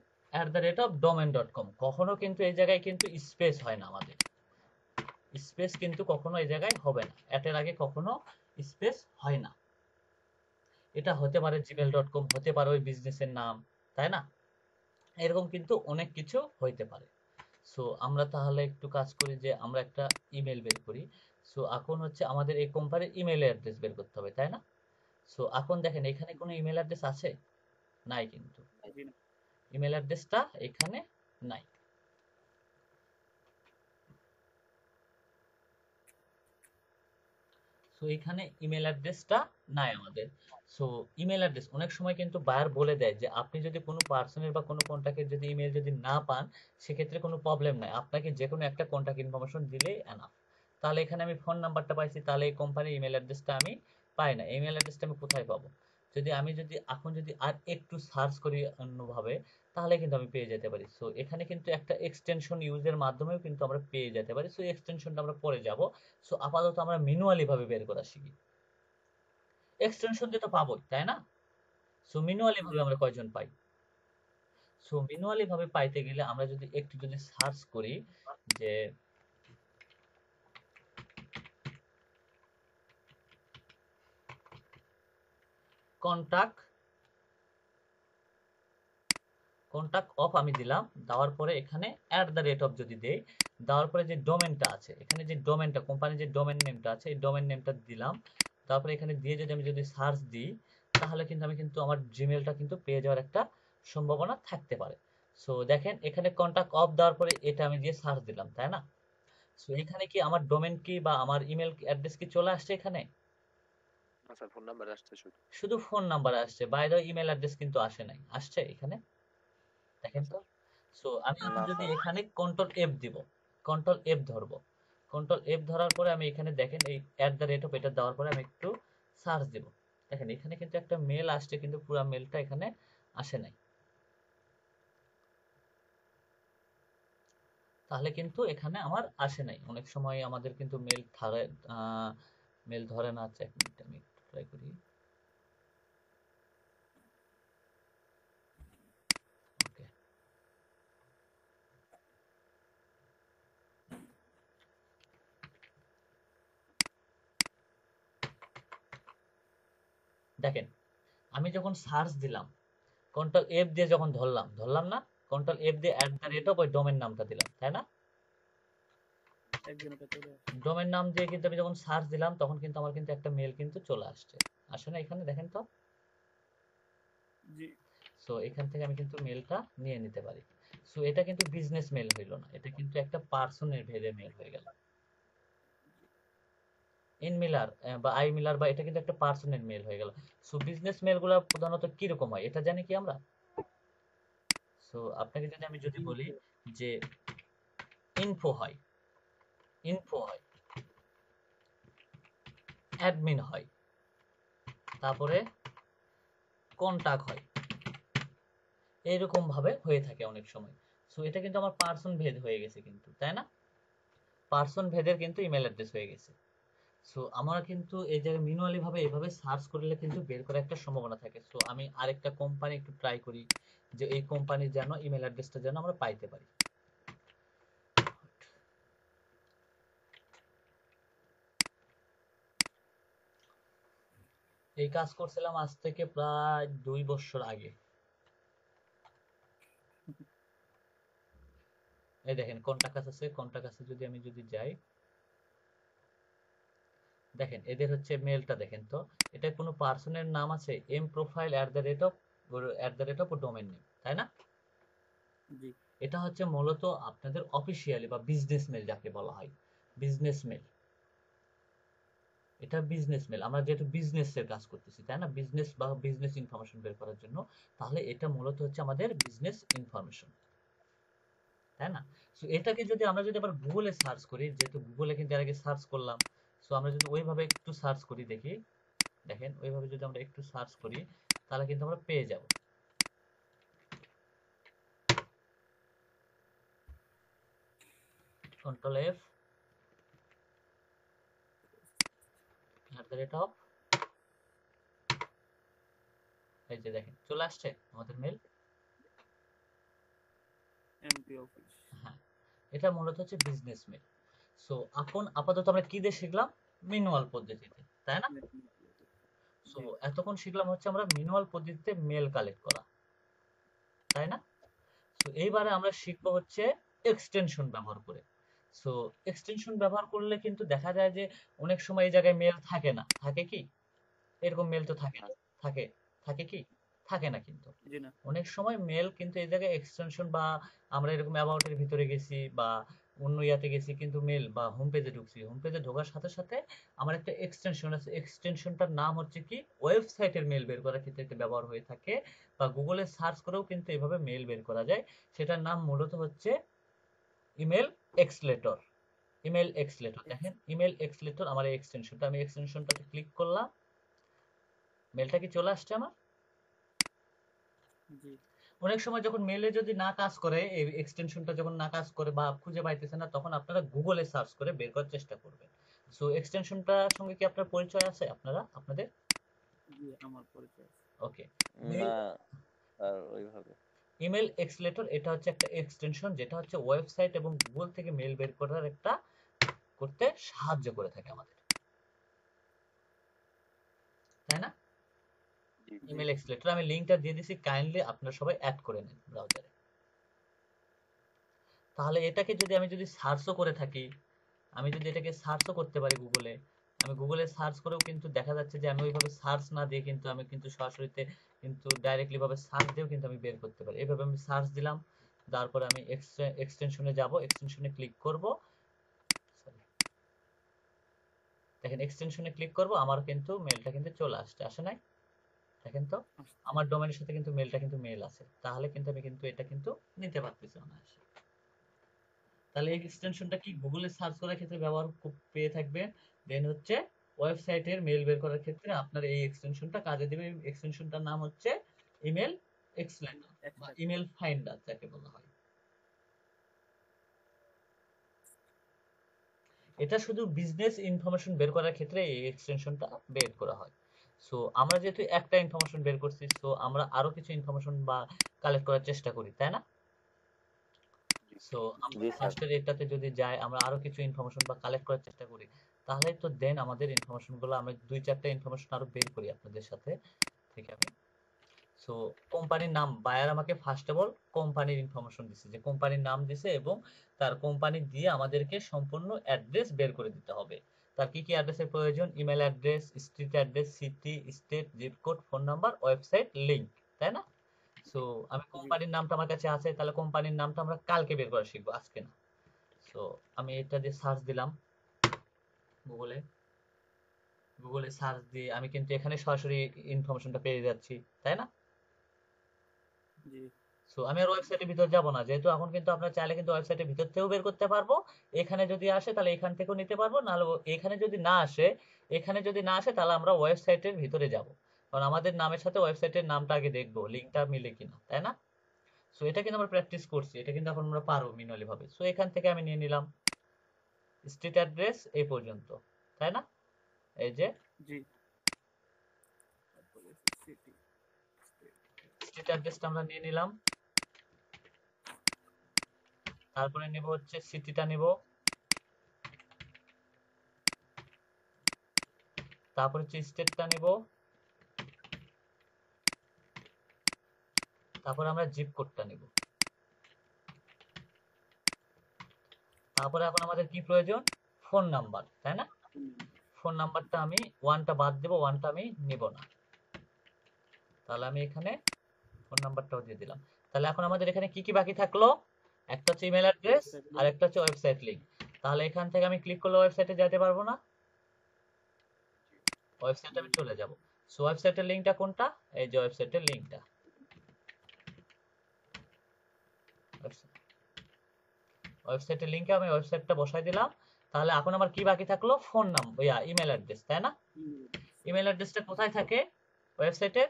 @domain.com। কখনো কিন্তু এই জায়গায় কিন্তু স্পেস হয় না, আমাদের স্পেস কিন্তু কখনো এই জায়গায় হবে না, এর আগে কখনো স্পেস হয় না। এটা হতে পারে gmail.com, হতে পারে ওই বিজনেসের নাম, তাই না? এরকম কিন্তু অনেক কিছু হইতে পারে। সো আমরা তাহলে একটু কাজ করি যে আমরা একটা ইমেল বের করি। সো এখন হচ্ছে আমাদের এই কোম্পানির ইমেল অ্যাড্রেস বের করতে হবে, তাই না? সো এখন দেখেন এখানে কোনো ইমেল অ্যাড্রেস আছে? নাই কিন্তু, জি না। ইমেল অ্যাড্রেসটা এখানে নাই। সো এখানে ইমেল অ্যাড্রেসটা নাই আমাদের। সো ইমেল অ্যাড্রেস অনেক সময় কিন্তু বায়ার বলে দেয় যে আপনি যদি কোনো পার্সনের বা কোনো কন্ট্যাক্টের যদি ইমেল যদি না পান, সেক্ষেত্রে কোনো প্রবলেম নাই, আপনাকে যে কোনো একটা কন্ট্যাক্ট ইনফরমেশন দিলেই এনাফ। তাহলে এখানে আমি ফোন নাম্বারটা পাইছি, তাহলে এই কোম্পানির ইমেল অ্যাড্রেসটা আমি পাই না। ইমেল অ্যাড্রেসটা আমি কোথায় পাবো? যদি আমি যদি এখন যদি আর একটু সার্চ করি অন্যভাবে, তাহলে কিন্তু আমি পেয়ে যেতে পারি। সো এখানে কিন্তু একটা এক্সটেনশন ইউজের মাধ্যমেও কিন্তু আমরা পেয়ে যেতে পারি। সো এক্সটেনশনটা আমরা পরে যাব। সো আপাতত আমরা ম্যানুয়ালি ভাবে বের করা শিখি। এক্সটেনশন দিয়ে তো পাবোই, তাই না? সো ম্যানুয়ালি ভাবে আমরা কয়জন পাই? সো ম্যানুয়ালি ভাবে পাইতে গেলে আমরা যদি একটু যদি সার্চ করি যে কন্টাক্ট অফ আমি দিলাম, দেওয়ার পরে এখানে @অফ যদি দেই, দেওয়ার পরে যে ডোমেনটা আছে, এখানে যে ডোমেনটা কোম্পানির যে ডোমেন নেমটা আছে, এই ডোমেন নেমটা দিলাম। তারপরে এখানে দিয়ে যদি আমি যদি সার্চ দিই, তাহলে কিন্তু আমি কিন্তু আমার জিমেলটা কিন্তু পেয়ে যাওয়ার একটা সম্ভাবনা থাকতে পারে। সো দেখেন এখানে কন্টাক্ট অফ দেওয়ার পরে এটা আমি দিয়ে সার্চ দিলাম, তাই না? সো এখানে কি আমার ডোমেন কি বা আমার ইমেল অ্যাড্রেস কি চলে আসছে এখানে? না স্যার, ফোন নাম্বার আসছে শুধু। শুধু ফোন নাম্বার আসছে, বাইরে ইমেল অ্যাড্রেস কিন্তু আসে নাই। আসছে এখানে? দেখেন তো। সো আমি এখন না যদি স্যার। এখানে কন্ট্রোল এফ দিব, কন্ট্রোল এফ ধরবো, কন্ট্রোল এফ ধরার পরে আমি এখানে দেখেন এই এটা দেওয়ার পরে আমি একটু সার্চ দিব। দেখেন এখানে কিন্তু একটা মেল আসছে, কিন্তু পুরো মেলটা এখানে আসে নাই। তাহলে কিন্তু এখানে আমার আসে নাই। অনেক সময় আমাদের কিন্তু মেল ধরে না। আচ্ছা এক মিনিট আমি একটু ট্রাই করি। ওকে, দেখেন আমি যখন সার্চ দিলাম, কন্ট্রোল এফ দিয়ে যখন ধরলাম না, কন্ট্রোল এফ দিয়ে @অফ ওই ডোমেন নামটা দিলাম, তাই না? একদিন এটা চলে আসে। ডোমেন নাম দিয়ে কিন্তু আমি যখন সার্চ দিলাম, তখন কিন্তু আমার কিন্তু একটা মেল কিন্তু চলে আসছে। আসে না এখানে? দেখেন তো। জি। সো এখান থেকে আমি কিন্তু মেলটা নিয়ে নিতে পারি। সো এটা কিন্তু বিজনেস মেল হইলো না, এটা কিন্তু একটা পার্সনের ভেদে মেল হয়ে গেল। ইন মিলার বা আই মিলার বা এটা কিন্তু একটা পার্সনের মেল হয়ে গেল। সো বিজনেস মেলগুলো প্রধানত কিরকম হয় এটা জানি কি আমরা? সো আপনাকে যদি আমি যদি বলি যে ইনফো হয়, ইনফো হয়, অ্যাডমিন হয়, তারপরে কন্টাক্ট হয়, এইরকম ভাবে হয়ে থাকে অনেক সময়। সো এটা কিন্তু আমার পার্সন ভেদ হয়ে গেছে কিন্তু, তাই না? পার্সন ভেদের কিন্তু ইমেল অ্যাড্রেস হয়ে গেছে। সো আমরা কিন্তু এই জায়গায় ম্যানুয়ালি ভাবে এভাবে সার্চ করলে কিন্তু বের করার একটা সম্ভাবনা থাকে। সো আমি আরেকটা কোম্পানি একটু ট্রাই করি যে এই কোম্পানির যেন ইমেল অ্যাড্রেসটা যেন আমরা পাইতে পারি। এই কাজ করছিলাম আজ থেকে প্রায় 2 বছর আগে। এই দেখেন কন্টাক্ট আছে, কন্টাক্ট আছে যদি আমি যদি যাই, দেখেন এদের হচ্ছে মেলটা দেখেন তো। এটা কোনো পার্সনের নাম আছে, এম প্রোফাইল @অফ ডোমেন নেম, তাই না? জি। এটা হচ্ছে মূলত আপনাদের অফিসিয়ালি বা বিজনেস মেল যাকে বলা হয়, বিজনেস মেল। এটা বিজনেস মেল, আমরা যেহেতু বিজনেসের কাজ করতেছি, তাই না? বিজনেস বা বিজনেস ইনফরমেশন বের করার জন্য, তাহলে এটা মূলত হচ্ছে আমাদের বিজনেস ইনফরমেশন, তাই না? সো এটাকে যদি আমরা যদি আবার গুগলে সার্চ করি, যেহেতু গুগলে কিন্তু এর আগে সার্চ করলাম, সো আমরা যদি ওইভাবে একটু সার্চ করি দেখি, দেখেন ওইভাবে যদি আমরা একটু সার্চ করি তাহলে কিন্তু আমরা পেয়ে যাব। কন্ট্রোল এফ @ এই যে দেখেন চলে আসছে আমাদের মেল। MP office. হ্যাঁ, এটা মূলত হচ্ছে বিজনেস মেল। সো এখন আপাতত আমরা কি দিয়ে শিখলাম? ম্যানুয়াল পদ্ধতিতে, তাই না? সো জি এতক্ষণ শিখলাম হচ্ছে আমরা ম্যানুয়াল পদ্ধতিতে মেল কালেক্ট করা, তাই না? সো এইবারে আমরা শিখবো হচ্ছে এক্সটেনশন ব্যবহার করে। সো এক্সটেনশন ব্যবহার করলে কিন্তু দেখা যায় যে অনেক সময় এই জায়গায় মেল থাকে না, থাকে কি? এরকম মেল তো থাকে না, থাকে থাকে কি? থাকে না কিন্তু জি না। অনেক সময় মেল কিন্তু এই জায়গায় এক্সটেনশন বা আমরা এরকম অ্যাবাউটের ভিতরে গেছি বা অন্য ইয়াতে গেছি কিন্তু মেল বা হোম পেজে ঢুকছি, হোম পেজে ঢোকার সাথে সাথে আমার একটা এক্সটেনশন আছে, এক্সটেনশনটার নাম হচ্ছে কি ওয়েবসাইটের মেল বের করার ক্ষেত্রে একটা ব্যবহার হয়ে থাকে, বা গুগলে সার্চ করেও কিন্তু এভাবে মেল বের করা যায়। সেটার নাম মূলত হচ্ছে ইমেল এক্সলেটর। ইমেল এক্সলেটর, দেখেন ইমেল এক্সলেটর আমার এই এক্সটেনশনটা, আমি এক্সটেনশনটাতে ক্লিক করলাম, মেলটা কি চলে আসছে আমার? জি অনেক সময় যখন মেলে যদি না কাজ করে, এই এক্সটেনশনটা যখন না কাজ করে বা খুঁজে পাইতেছে না, তখন আপনারা গুগলে সার্চ করে বের করার চেষ্টা করবেন। সো এক্সটেনশনটার সঙ্গে কি আপনার পরিচয় আছে আপনাদের? জি আমার পরিচয় আছে। ওকে। না আর ওইভাবে ইমেল এক্সলেটর এটা হচ্ছে একটা এক্সটেনশন যেটা হচ্ছে ওয়েবসাইট এবং গুগল থেকে মেল বের করার একটা করতে সাহায্য করে থাকে আমাদের, তাই না? জি জি ইমেল এক্সলেটর আমি লিংকটা দিয়ে দিছি, কাইন্ডলি আপনারা সবাই অ্যাড করে নেন ব্রাউজারে। তাহলে এটাকে যদি আমি সার্চও করে থাকি, আমি যদি এটাকে সার্চও করতে পারি গুগলে, আমি গুগলে সার্চ করেও কিন্তু দেখা যাচ্ছে যে আমি ওইভাবে সার্চ না দিয়ে কিন্তু আমি কিন্তু সরাসরিতে কিন্তু ডাইরেক্টলি ভাবে সার্চ দিয়েও কিন্তু আমি বের করতে পারি। এভাবে আমি সার্চ দিলাম, তারপরে আমি এক্সটেনশনে যাব, এক্সটেনশনে ক্লিক করব, দেখেন এক্সটেনশনে ক্লিক করব, আমার কিন্তু মেলটা কিন্তু চলে আসছে, আসে নাই? দেখেন তো আসছে। আমার ডোমেনের সাথে কিন্তু মেলটা কিন্তু মেল আছে, তাহলে কিন্তু আমি কিন্তু এটা কিন্তু নিতে পারতেছি অনায়াসে। তাহলে এই এক্সটেনশনটা কি গুগলে সার্চ করার ক্ষেত্রে ব্যবহার পেয়ে থাকবেন। দেন হচ্ছে ওয়েবসাইটের মেল বের করার ক্ষেত্রে আপনার এই এক্সটেনশনটা কাজে দেবে। এক্সটেনশনটার নাম হচ্ছে ইমেল এক্সলেটর বা ইমেল ফাইন্ডার যাকে বলা হয়। এটা শুধু বিজনেস ইনফরমেশন বের করার ক্ষেত্রে এই এক্সটেনশনটা বের করা হয়। সো আমরা যেহেতু একটা ইনফরমেশন বের করছি, সো আমরা আরো কিছু ইনফরমেশন বা কালেক্ট করার চেষ্টা করি, তাই না? সো আমরা জি স্যার ফার্স্টের এটাতে যদি যাই, আমরা আরো কিছু ইনফরমেশন বা কালেক্ট করার চেষ্টা করি, তাহলে তো দেন আমাদের ইনফরমেশন গুলো আমরা 2-4টা ইনফরমেশন আরো বের করি আপনাদের সাথে থেকে আমি। সো কোম্পানির নাম, বায়ার আমাকে ফার্স্ট অফ অল কোম্পানির ইনফরমেশন দিছে, যে কোম্পানির নাম দিছে এবং তার কোম্পানি দিয়ে আমাদেরকে সম্পূর্ণ অ্যাড্রেস বের করে দিতে হবে। তার কি কি অ্যাড্রেসের প্রয়োজন? Email address, street address, city, state, zip code, phone number, website link, তাই না? সো আমি জি কোম্পানির নামটা আমার কাছে আছে, তাহলে কোম্পানির নামটা আমরা কালকে বের করা শিখবো, আজকে না। সো আমি এটা দিয়ে সার্চ দিলাম গুগলে, গুগলে সার্চ দিয়ে আমি কিন্তু এখানে সরাসরি ইনফরমেশনটা পেয়ে যাচ্ছি, তাই না? জি সো আমি আর ওয়েবসাইটের ভিতর যাব না, যেহেতু এখন কিন্তু আপনারা চাইলে কিন্তু ওয়েবসাইটের ভিতর থেকেও বের করতে পারবো। এখানে যদি আসে তাহলে এখান থেকেও নিতে পারবো, নাহলে এখানে যদি না আসে, এখানে যদি না আসে তাহলে আমরা ওয়েবসাইটের ভিতরে যাব, কারণ আমাদের নামের সাথে ওয়েবসাইটের নামটা আগে দেখবো লিংকটা মিলে কিনা, তাই না? সো এটা কিন্তু আমরা প্র্যাকটিস করছি, এটা কিন্তু এখন আমরা পারবো ম্যানুয়ালি ভাবে। সো এখান থেকে আমি নিয়ে নিলাম স্ট্রিট অ্যাড্রেস এই পর্যন্ত, তাই না? এই যে জি তারপরে সিটি স্ট্রিট অ্যাড্রেসটা আমরা নিয়ে নিলাম, তারপরে নেব হচ্ছে সিটিটা নেব, তারপর হচ্ছে স্টেটটা নেব, তারপরে আমরা জিপ কোডটা নেব। তারপরে এখন আমাদের কি প্রয়োজন? ফোন নাম্বার, তাই না? ফোন নাম্বারটা আমি ওয়ানটা বাদ দেব, ওয়ানটা আমি নিব না, তাহলে আমি এখানে ফোন নাম্বারটাও দিয়ে দিলাম। তাহলে এখন আমাদের এখানে কি কি বাকি থাকলো? একটা হচ্ছে ইমেল অ্যাড্রেস আর একটা হচ্ছে ওয়েবসাইট লিংক। তাহলে এখান থেকে আমি ক্লিক করলে ওয়েবসাইটে যেতে পারবো না, ওয়েবসাইটে আমি চলে যাব। সো ওয়েবসাইটের লিংকটা কোনটা? এই যে ওয়েবসাইটের লিংকটা, ওয়েবসাইটের লিংকে আমি ওয়েবসাইটটা বসাই দিলাম। তাহলে এখন আমার কি বাকি থাকলো? ফোন নাম্বার, ইমেল অ্যাড্রেস, তাই না? ইমেল অ্যাড্রেসটা কোথায় থাকে ওয়েবসাইটে?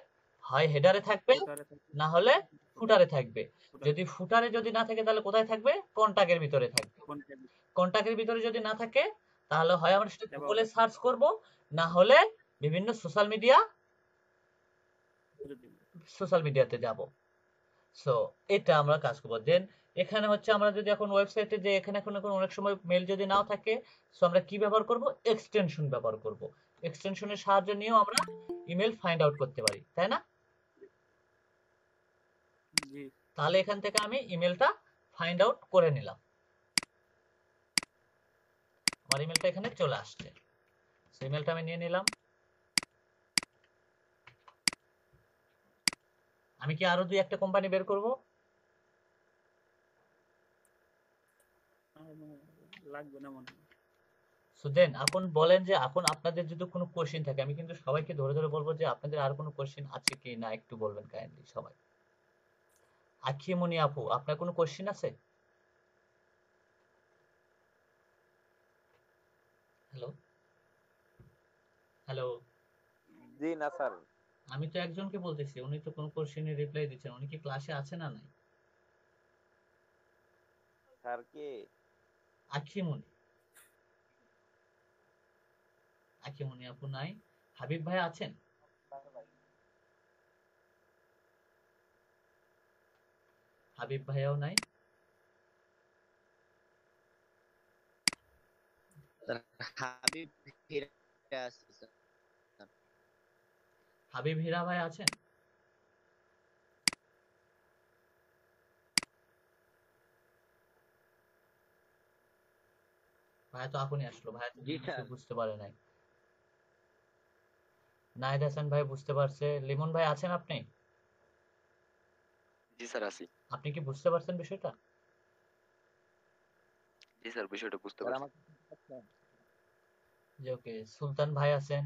হয় হেডারে থাকবে, ফুটারে থাকে, না হলে ফুটারে, ফুটারে থাকবে। ফুটারে, যদি ফুটারে যদি না থাকে তাহলে কোথায় থাকবে? কন্টাক্টের ভিতরে থাকবে। contact কন্টাক্টের ভিতরে যদি না থাকে তাহলে হয় আমরা সেটা about গুগলে us সার্চ করব, না হলে বিভিন্ন খুঁজে দিবে। সোশ্যাল মিডিয়াতে যাব। সো এটা আমরা কাজ করবো। দেন এখানে হচ্ছে আমরা যদি এখন ওয়েবসাইটে যে এখানে এখন এখন অনেক সময় মেল যদি নাও থাকে, সো আমরা কি ব্যবহার করব? এক্সটেনশন ব্যবহার করব। এক্সটেনশনের সাহায্য নিয়েও আমরা ইমেল ফাইন্ড আউট করতে পারি, তাই না? জি, তাহলে এখান থেকে আমি ইমেলটা ফাইন্ড আউট করে নিলাম, আমার ইমেলটা এখানে চলে আসছে। ইমেলটা আমি নিয়ে নিলাম। আমি কি আরো দুই একটা কোম্পানি বের করব? আমার মনে হয় লাগবে না মনে হয়। সো দেন এখন বলেন যে এখন আপনাদের যদি কোনো কোশ্চেন থাকে, আমি কিন্তু সবাইকে ধরে ধরে বলবো যে আপনাদের আর কোনো কোশ্চেন আছে কি না একটু বলবেন কাইন্ডলি সবাই। আখিমনি আপু, আপনার কোনো কোশ্চেন আছে? হ্যালো হ্যালো, জি না স্যার। আমি তো একজনকে বলতেছি, উনি তো কোনো কোশ্চেনের রিপ্লাই দিচ্ছেন, উনি কি ক্লাসে আছে না নাই? স্যার কে? আখিমনি, আখিমনি আপু নাই। হাবিব ভাই আছেন? হাবিব ভাইয়াও নাই। হাবিব ফিরে আসছে। হাবিব হীরা ভাই আছেন? ভাইয়া তো এখনই আসলো, ভাইয়া তো জি কিছু স্যার। বুঝতে পারে নাই। নাহিদ হাসান ভাই বুঝতে পারছে। লিমন ভাই আছেন আপনি? জি স্যার আছি। আপনি কি বুঝতে পারছেন বিষয়টা? জি স্যার বিষয়টা বুঝতে স্যার পারছি। আমাকে শুনতে পাচ্ছেন? জি ওকে। সুলতান ভাই আছেন?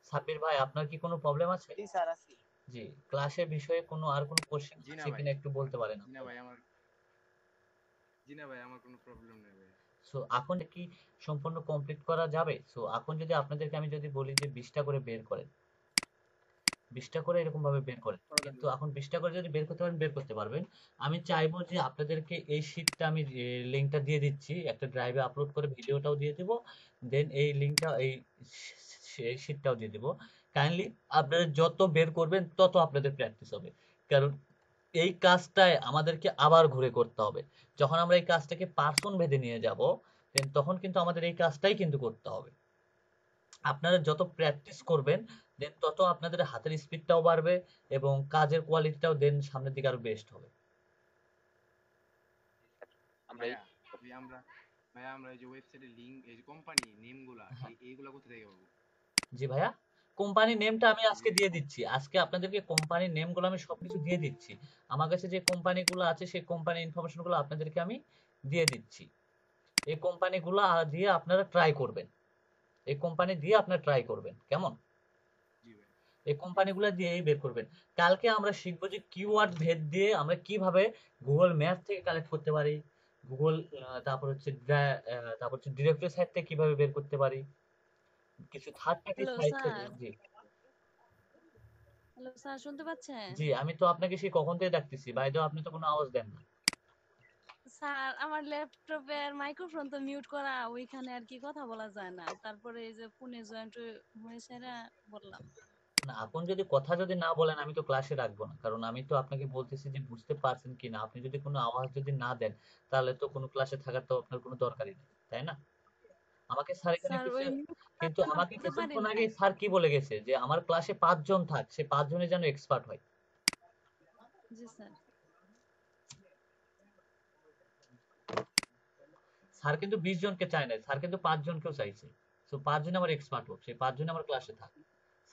সাব্বির ভাই আপনার কি কোনো প্রবলেম আছে? জি স্যার আছি। জি, ক্লাসের বিষয়ে কোনো আর কোনো কোশ্চেন জি না আছে ভাই, কিনা একটু বলতে পারেন জি না আপনারা। ভাই আমার জি না ভাই আমার কোনো প্রবলেম নেই ভাই। সো এখন কি সম্পূর্ণ কমপ্লিট করা যাবে? সো এখন যদি আপনাদেরকে আমি যদি বলি যে 20টা করে বের করেন, 20টা করে এরকম ভাবে বের করেন, করা যাবে। কিন্তু এখন 20টা করে যদি বের করতে পারেন বের করতে পারবেন। আমি চাইবো যে আপনাদেরকে এই শীটটা আমি লিঙ্কটা দিয়ে দিচ্ছি, একটা ড্রাইভে আপলোড করে ভিডিওটাও দিয়ে দিব, দেন এই লিঙ্কটা এই শীটটাও দিয়ে দিব। কাইন্ডলি আপনারা যত বের করবেন তত আপনাদের প্র্যাকটিস হবে, কারণ এই কাজটাই আমাদেরকে আবার ঘুরে করতে হবে। যখন আমরা এই কাজটাকে পার্সন ভেদে নিয়ে যাব, দেন তখন কিন্তু আমাদের এই কাজটাই কিন্তু করতে হবে। আপনারা যত প্র্যাকটিস করবেন দেন তত আপনাদের হাতের স্পিডটাও বাড়বে এবং কাজের কোয়ালিটিটাও দেন সামনের দিকে আরো বেস্ট হবে। আমরা ভাইয়া ভাই আমরা ভাইয়া আমরা এই যে ওয়েবসাইটের লিংক, এই যে কোম্পানি নেম গুলা হ্যাঁ এইগুলা কোথা থেকে পাবো? জি ভাইয়া, কোম্পানির নেমটা আমি আজকে দিয়ে দিচ্ছি। আজকে আপনাদেরকে কোম্পানির নেমগুলো আমি সবকিছু দিয়ে দিচ্ছি। আমার কাছে যে কোম্পানিগুলো আছে সেই কোম্পানির ইনফরমেশনগুলো আপনাদেরকে আমি দিয়ে দিচ্ছি। এই কোম্পানিগুলো দিয়ে আপনারা ট্রাই করবেন, এই কোম্পানি দিয়ে আপনারা ট্রাই করবেন, কেমন? জি ভাই। এই কোম্পানিগুলো দিয়েই বের করবেন। কালকে আমরা শিখবো যে কিওয়ার্ড ভেদ দিয়ে আমরা কিভাবে গুগল ম্যাপ থেকে কালেক্ট করতে পারি, গুগল তারপর হচ্ছে তারপর হচ্ছে ডিরেক্টরি সাইট থেকে কিভাবে বের করতে পারি, কিছু থার্ড পার্টি হ্যালো সাইট থেকে। স্যার। জি হ্যালো স্যার, শুনতে পাচ্ছেন? জি, আমি তো আপনাকে সেই কখন থেকে ডাকতেছি, বাইরে আপনি তো কোনো আওয়াজ দেন না। স্যার, আমার ল্যাপটপের মাইক্রোফোন তো মিউট করা, ওইখানে আর কি কথা বলা যায় না। তারপরে এই যে ফোনে জয়েন্ট হয়েছে না, বললাম। না আপনি যদি কথা যদি না বলেন আমি তো ক্লাসে রাখবো না, কারণ আমি তো আপনাকে বলতেছি যে বুঝতে পারছেন কিনা। আপনি যদি কোনো আওয়াজ যদি না দেন তাহলে তো কোনো ক্লাসে থাকার তো আপনার কোনো দরকারই নেই, তাই না? আমাকে স্যার এখানে স্যার, কিছু, ওই মিউট করার কিন্তু জন্য আমাকে বলতে পারি কিছুক্ষণ আগে নাই। স্যার কি বলে গেছে যে আমার ক্লাসে 5 জন থাক, সে 5 জনের যেন এক্সপার্ট হয়। জি স্যার। স্যার কিন্তু 20 জনকে চায় না, স্যার কিন্তু 5 জনকেও চাইছে। তো 5 জন আমার এক্সপার্ট হোক, সেই 5 জন আমার ক্লাসে থাক।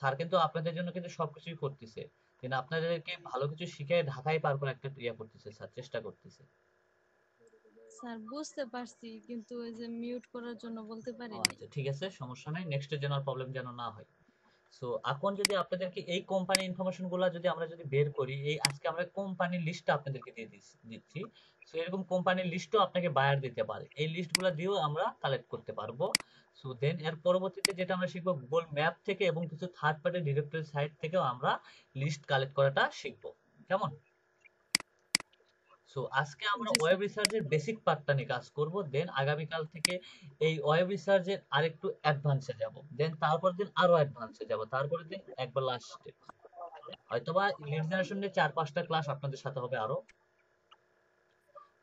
স্যার কিন্তু আপনাদের জন্য কিন্তু সবকিছুই করতেছে, কিন্তু আপনাদেরকে ভালো কিছু শিখে ঢাকায় পার করে একটা ইয়ে করতেছে, স্যার চেষ্টা করতেছে। স্যার বুঝতে পারছি, কিন্তু ওই যে মিউট করার জন্য বলতে ও পারি নাই। আচ্ছা ঠিক আছে, সমস্যা নাই, নেক্সটের যেন আর প্রবলেম যেন না হয়। সো এখন যদি আপনাদেরকে এই কোম্পানি ইনফরমেশন গুলা যদি আমরা যদি বের করি, এই আজকে আমরা কোম্পানির লিস্টটা আপনাদেরকে দিয়ে দিচ্ছি। সো এরকম কোম্পানির লিস্টও আপনাকে বায়ার দিতে পারে, এই লিস্টগুলো দিয়েও আমরা কালেক্ট করতে পারবো। সো দেন এর পরবর্তীতে যেটা আমরা শিখবো, গুগল ম্যাপ থেকে এবং কিছু থার্ড পার্টি ডিরেক্টরি সাইট থেকেও আমরা লিস্ট কালেক্ট করাটা শিখবো। কেমন? সো আজকে আমরা জি স্যার। ওয়েব রিসার্চের বেসিক পার্টটা নিয়ে কাজ করব, দেন আগামীকাল থেকে এই ওয়েব রিসার্চের আরেকটু অ্যাডভান্সে যাব, দেন তারপর দিন আরো অ্যাডভান্সে যাব, তারপরের দিন একবার লাস্টে হয়তোবা লিড জেনারেশন নিয়ে 4-5টা ক্লাস আপনাদের সাথে হবে আরো।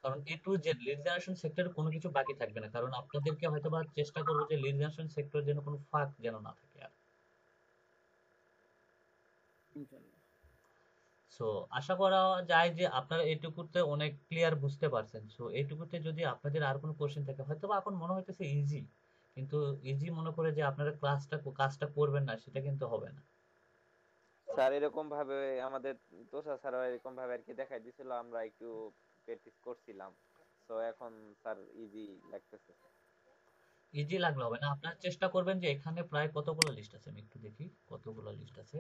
কারণ এ টু জেড লিড জেনারেশন সেক্টরে কোনো কিছু বাকি থাকবে না, কারণ আপনাদেরকে হয়তোবা চেষ্টা করবো যে লিড জেনারেশন সেক্টর যেন কোনো ফাঁক যেন না থাকে আর। ইনশাল্লাহ। সো আশা করা যায় যে আপনারা এটুকুতে অনেক ক্লিয়ার বুঝতে পারছেন। সো এইটুকুতে যদি আপনাদের আর কোনো কোশ্চেন থাকে, হয়তো বা এখন মনে হইতেছে ইজি, কিন্তু ইজি মনে করে যে আপনারা কাজটা করবেন না, সেটা কিন্তু হবে না। স্যার এরকম ভাবে আমাদের তোষা স্যার এরকম ভাবে আর কি দেখাই দিছিল, আমরা একটু প্র্যাকটিস করছিলাম, তো এখন স্যার ইজি লাগতেছে। ইজি লাগলে হবে না, আপনারা চেষ্টা করবেন যে এখানে প্রায় কতগুলো লিস্ট আছে, আমি একটু দেখি কতগুলো লিস্ট আছে।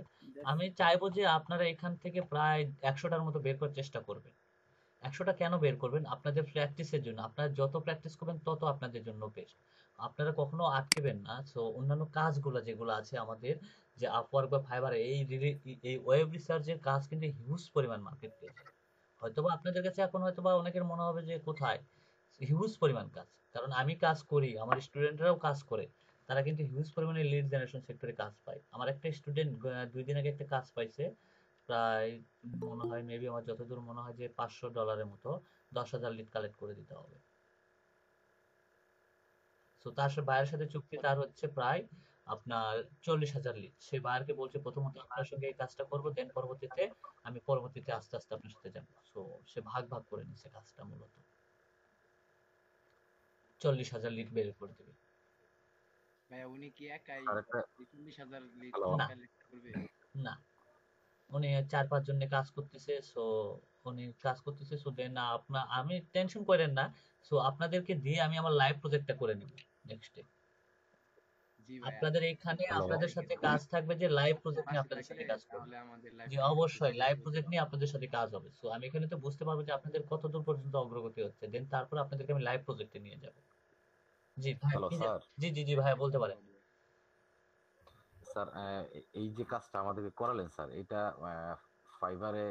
আমি চাইবো যে আপনারা এখান থেকে প্রায় 100টার মতো বের করার চেষ্টা করবেন। 100টা কেন বের করবেন? আপনাদের প্র্যাকটিসের জন্য। আপনারা যত প্র্যাকটিস করবেন তত আপনাদের জন্য বেস্ট। আপনারা কখনো আটকেবেন না। সো অন্যান্য কাজগুলো যেগুলো আছে আমাদের, যে আপওয়ার্ক বা ফাইবার, এই ওয়েব রিসার্চের কাজ কিন্তু হিউজ পরিমাণ মার্কেট প্লেসে। হয়তোবা আপনাদের কাছে এখন হয়তোবা অনেকের মনে হবে যে কোথায়, হিউজ পরিমাণ কাজ। কারণ আমি কাজ করি, আমার স্টুডেন্টরাও কাজ করে, তারা কিন্তু হিউজ পরিমাণে লিড জেনারেশন সেক্টরে কাজ পায়। আমার একটা স্টুডেন্ট 2 দিন আগে একটা কাজ পাইছে, প্রায় মনে হয় মেবি আমার যতদূর মনে হয় যে $500 মতো, 10,000 লিড কালেক্ট করে দিতে হবে। তো তার বায়ের সাথে চুক্তি তার হচ্ছে প্রায় আপনার 40,000 লিড। সে বায়ারকে বলছে প্রথমত আপনার সঙ্গে এই কাজটা করবো, দেন পরবর্তীতে আস্তে আস্তে আপনার সাথে যাবো। সো সে ভাগ ভাগ করে নিচ্ছে কাজটা, মূলত 40,000 লিড বের করে দেবে। ভাইয়া উনি কি একাই আর একটা 40,000 লিড হ্যালো না কালেক্ট করবে? না, উনি 4-5 জন নিয়ে কাজ করতেছে। সো উনি কাজ করতেছে। সো দেন আমি টেনশন করেন না। সো আপনাদেরকে দিয়ে আমি আমার লাইভ প্রজেক্টটা করে নিব নেক্সটে। জি ভাইয়া, আপনাদের এখানে হ্যালো আপনাদের সাথে কাজ থাকবে যে লাইভ প্রজেক্ট নিয়ে পাশে আপনাদের সাথে থাকলে কাজ করব। তাহলে আমাদের লাইভ জি প্রজেক্টে অবশ্যই হেল্প লাইভ করতে প্রজেক্ট নিয়ে পারবো। আপনাদের সাথে কাজ হবে। সো আমি এখানে তো বুঝতে পারবো যে আপনাদের কতদূর পর্যন্ত অগ্রগতি হচ্ছে, দেন তারপর আপনাদেরকে আমি লাইভ প্রজেক্টে নিয়ে যাব। জি ভাই, হ্যালো স্যার। জি ভাইয়া বলতে পারেন। ধন্যবাদ ভাইয়া। স্যার এই যে কাজটা আমাদেরকে করালেন স্যার, এটা ফাইবারে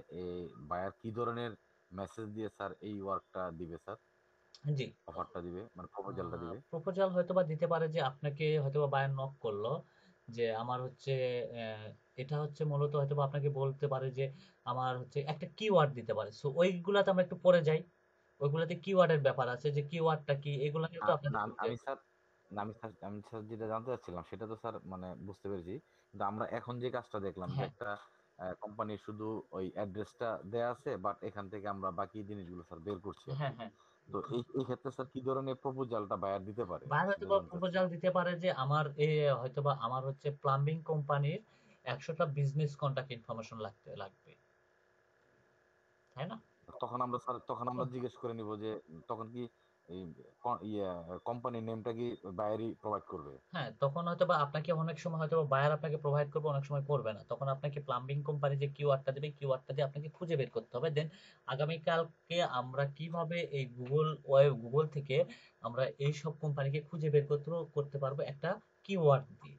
বায়ার কি ধরনের মেসেজ দিয়ে স্যার এই ওয়ার্কটা দিবে স্যার, জি অফারটা দিবে মানে প্রপোজালটা দিবে? প্রপোজাল হয়তোবা দিতে পারে যে আপনাকে হয়তোবা বায়ার নক করলো, যে আমার হচ্ছে এটা হচ্ছে মূলত হয়তোবা আপনাকে বলতে পারে যে আমার হচ্ছে একটা কিওয়ার্ড দিতে পারে। সো ওইগুলাতে আমরা একটু পরে যাই, ওইগুলাতে কিওয়ার্ডের ব্যাপার আছে, যে কিওয়ার্ডটা কি এগুলো না কিন্তু না আপনাদের আমি স্যার, আমি স্যার যেটা জানতে চাচ্ছিলাম সেটা তো স্যার মানে বুঝতে পেরেছি, কিন্তু আমরা এখন যে কাজটা দেখলাম যে হ্যাঁ একটা কোম্পানির শুধু ওই অ্যাড্রেসটা দেয়া আছে, বাট এখান থেকে আমরা বাকি জিনিসগুলো স্যার বের করছি আর হ্যাঁ কি। হ্যাঁ তো এই ক্ষেত্রে স্যার কি ধরনের প্রপোজালটা বায়ার দিতে পারে বায়ার সেটা হয়তোবা জানতে প্রপোজাল চাচ্ছিলাম। দিতে পারে যে হয়তোবা আমার হচ্ছে প্লাম্বিং কোম্পানির 100টা বিজনেস কন্টাক্ট ইনফরমেশন লাগবে, তাই না? তখন আমরা জিজ্ঞেস করে নিব যে তখন কি এই কোম্পানির নেমটা কি বায়ারই প্রোভাইড করবে? হ্যাঁ, তখন হয়তোবা আপনাকে অনেক সময় হয়তোবা বায়ার আপনাকে প্রোভাইড করবে, অনেক সময় করবে না। তখন আপনাকে প্লাম্বিং কোম্পানি যে কিওয়ার্ডটা দেবে, কিওয়ার্ডটা দিয়ে আপনাকে খুঁজে বের করতে হবে। দেন আগামীকালকে আমরা কিভাবে এই গুগল থেকে আমরা এই সব কোম্পানিকে খুঁজে বের করতে পারবো একটা কিওয়ার্ড দিয়ে।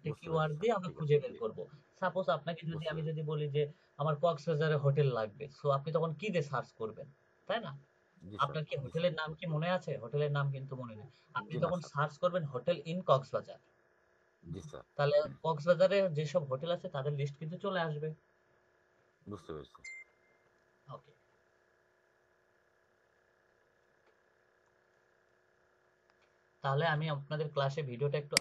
একটা বুঝতে পেরেছি কিওয়ার্ড স্যার, দিয়ে আমরা ঠিক আছে। খুঁজে বের করব। সাপোজ আপনাকে যদি বুঝতে আমি পেরেছি। যদি বলি যে আমার কক্সবাজারে হোটেল লাগবে, সো আপনি তখন কি দিয়ে সার্চ করবেন, তাই না? জি স্যার, আপনার কি জি স্যার। হোটেলের নাম কি মনে আছে? হোটেলের নাম কিন্তু মনে নেই। আপনি জি না তখন স্যার। সার্চ করবেন hotel in Cox's Bazar. G sir. তাহলে কক্সবাজারে যেসব হোটেল আছে তাদের লিস্ট কিন্তু চলে আসবে। বুঝতে পেরেছি। ওকে, তাহলে আমি আপনাদের ক্লাসে ভিডিওটা একটু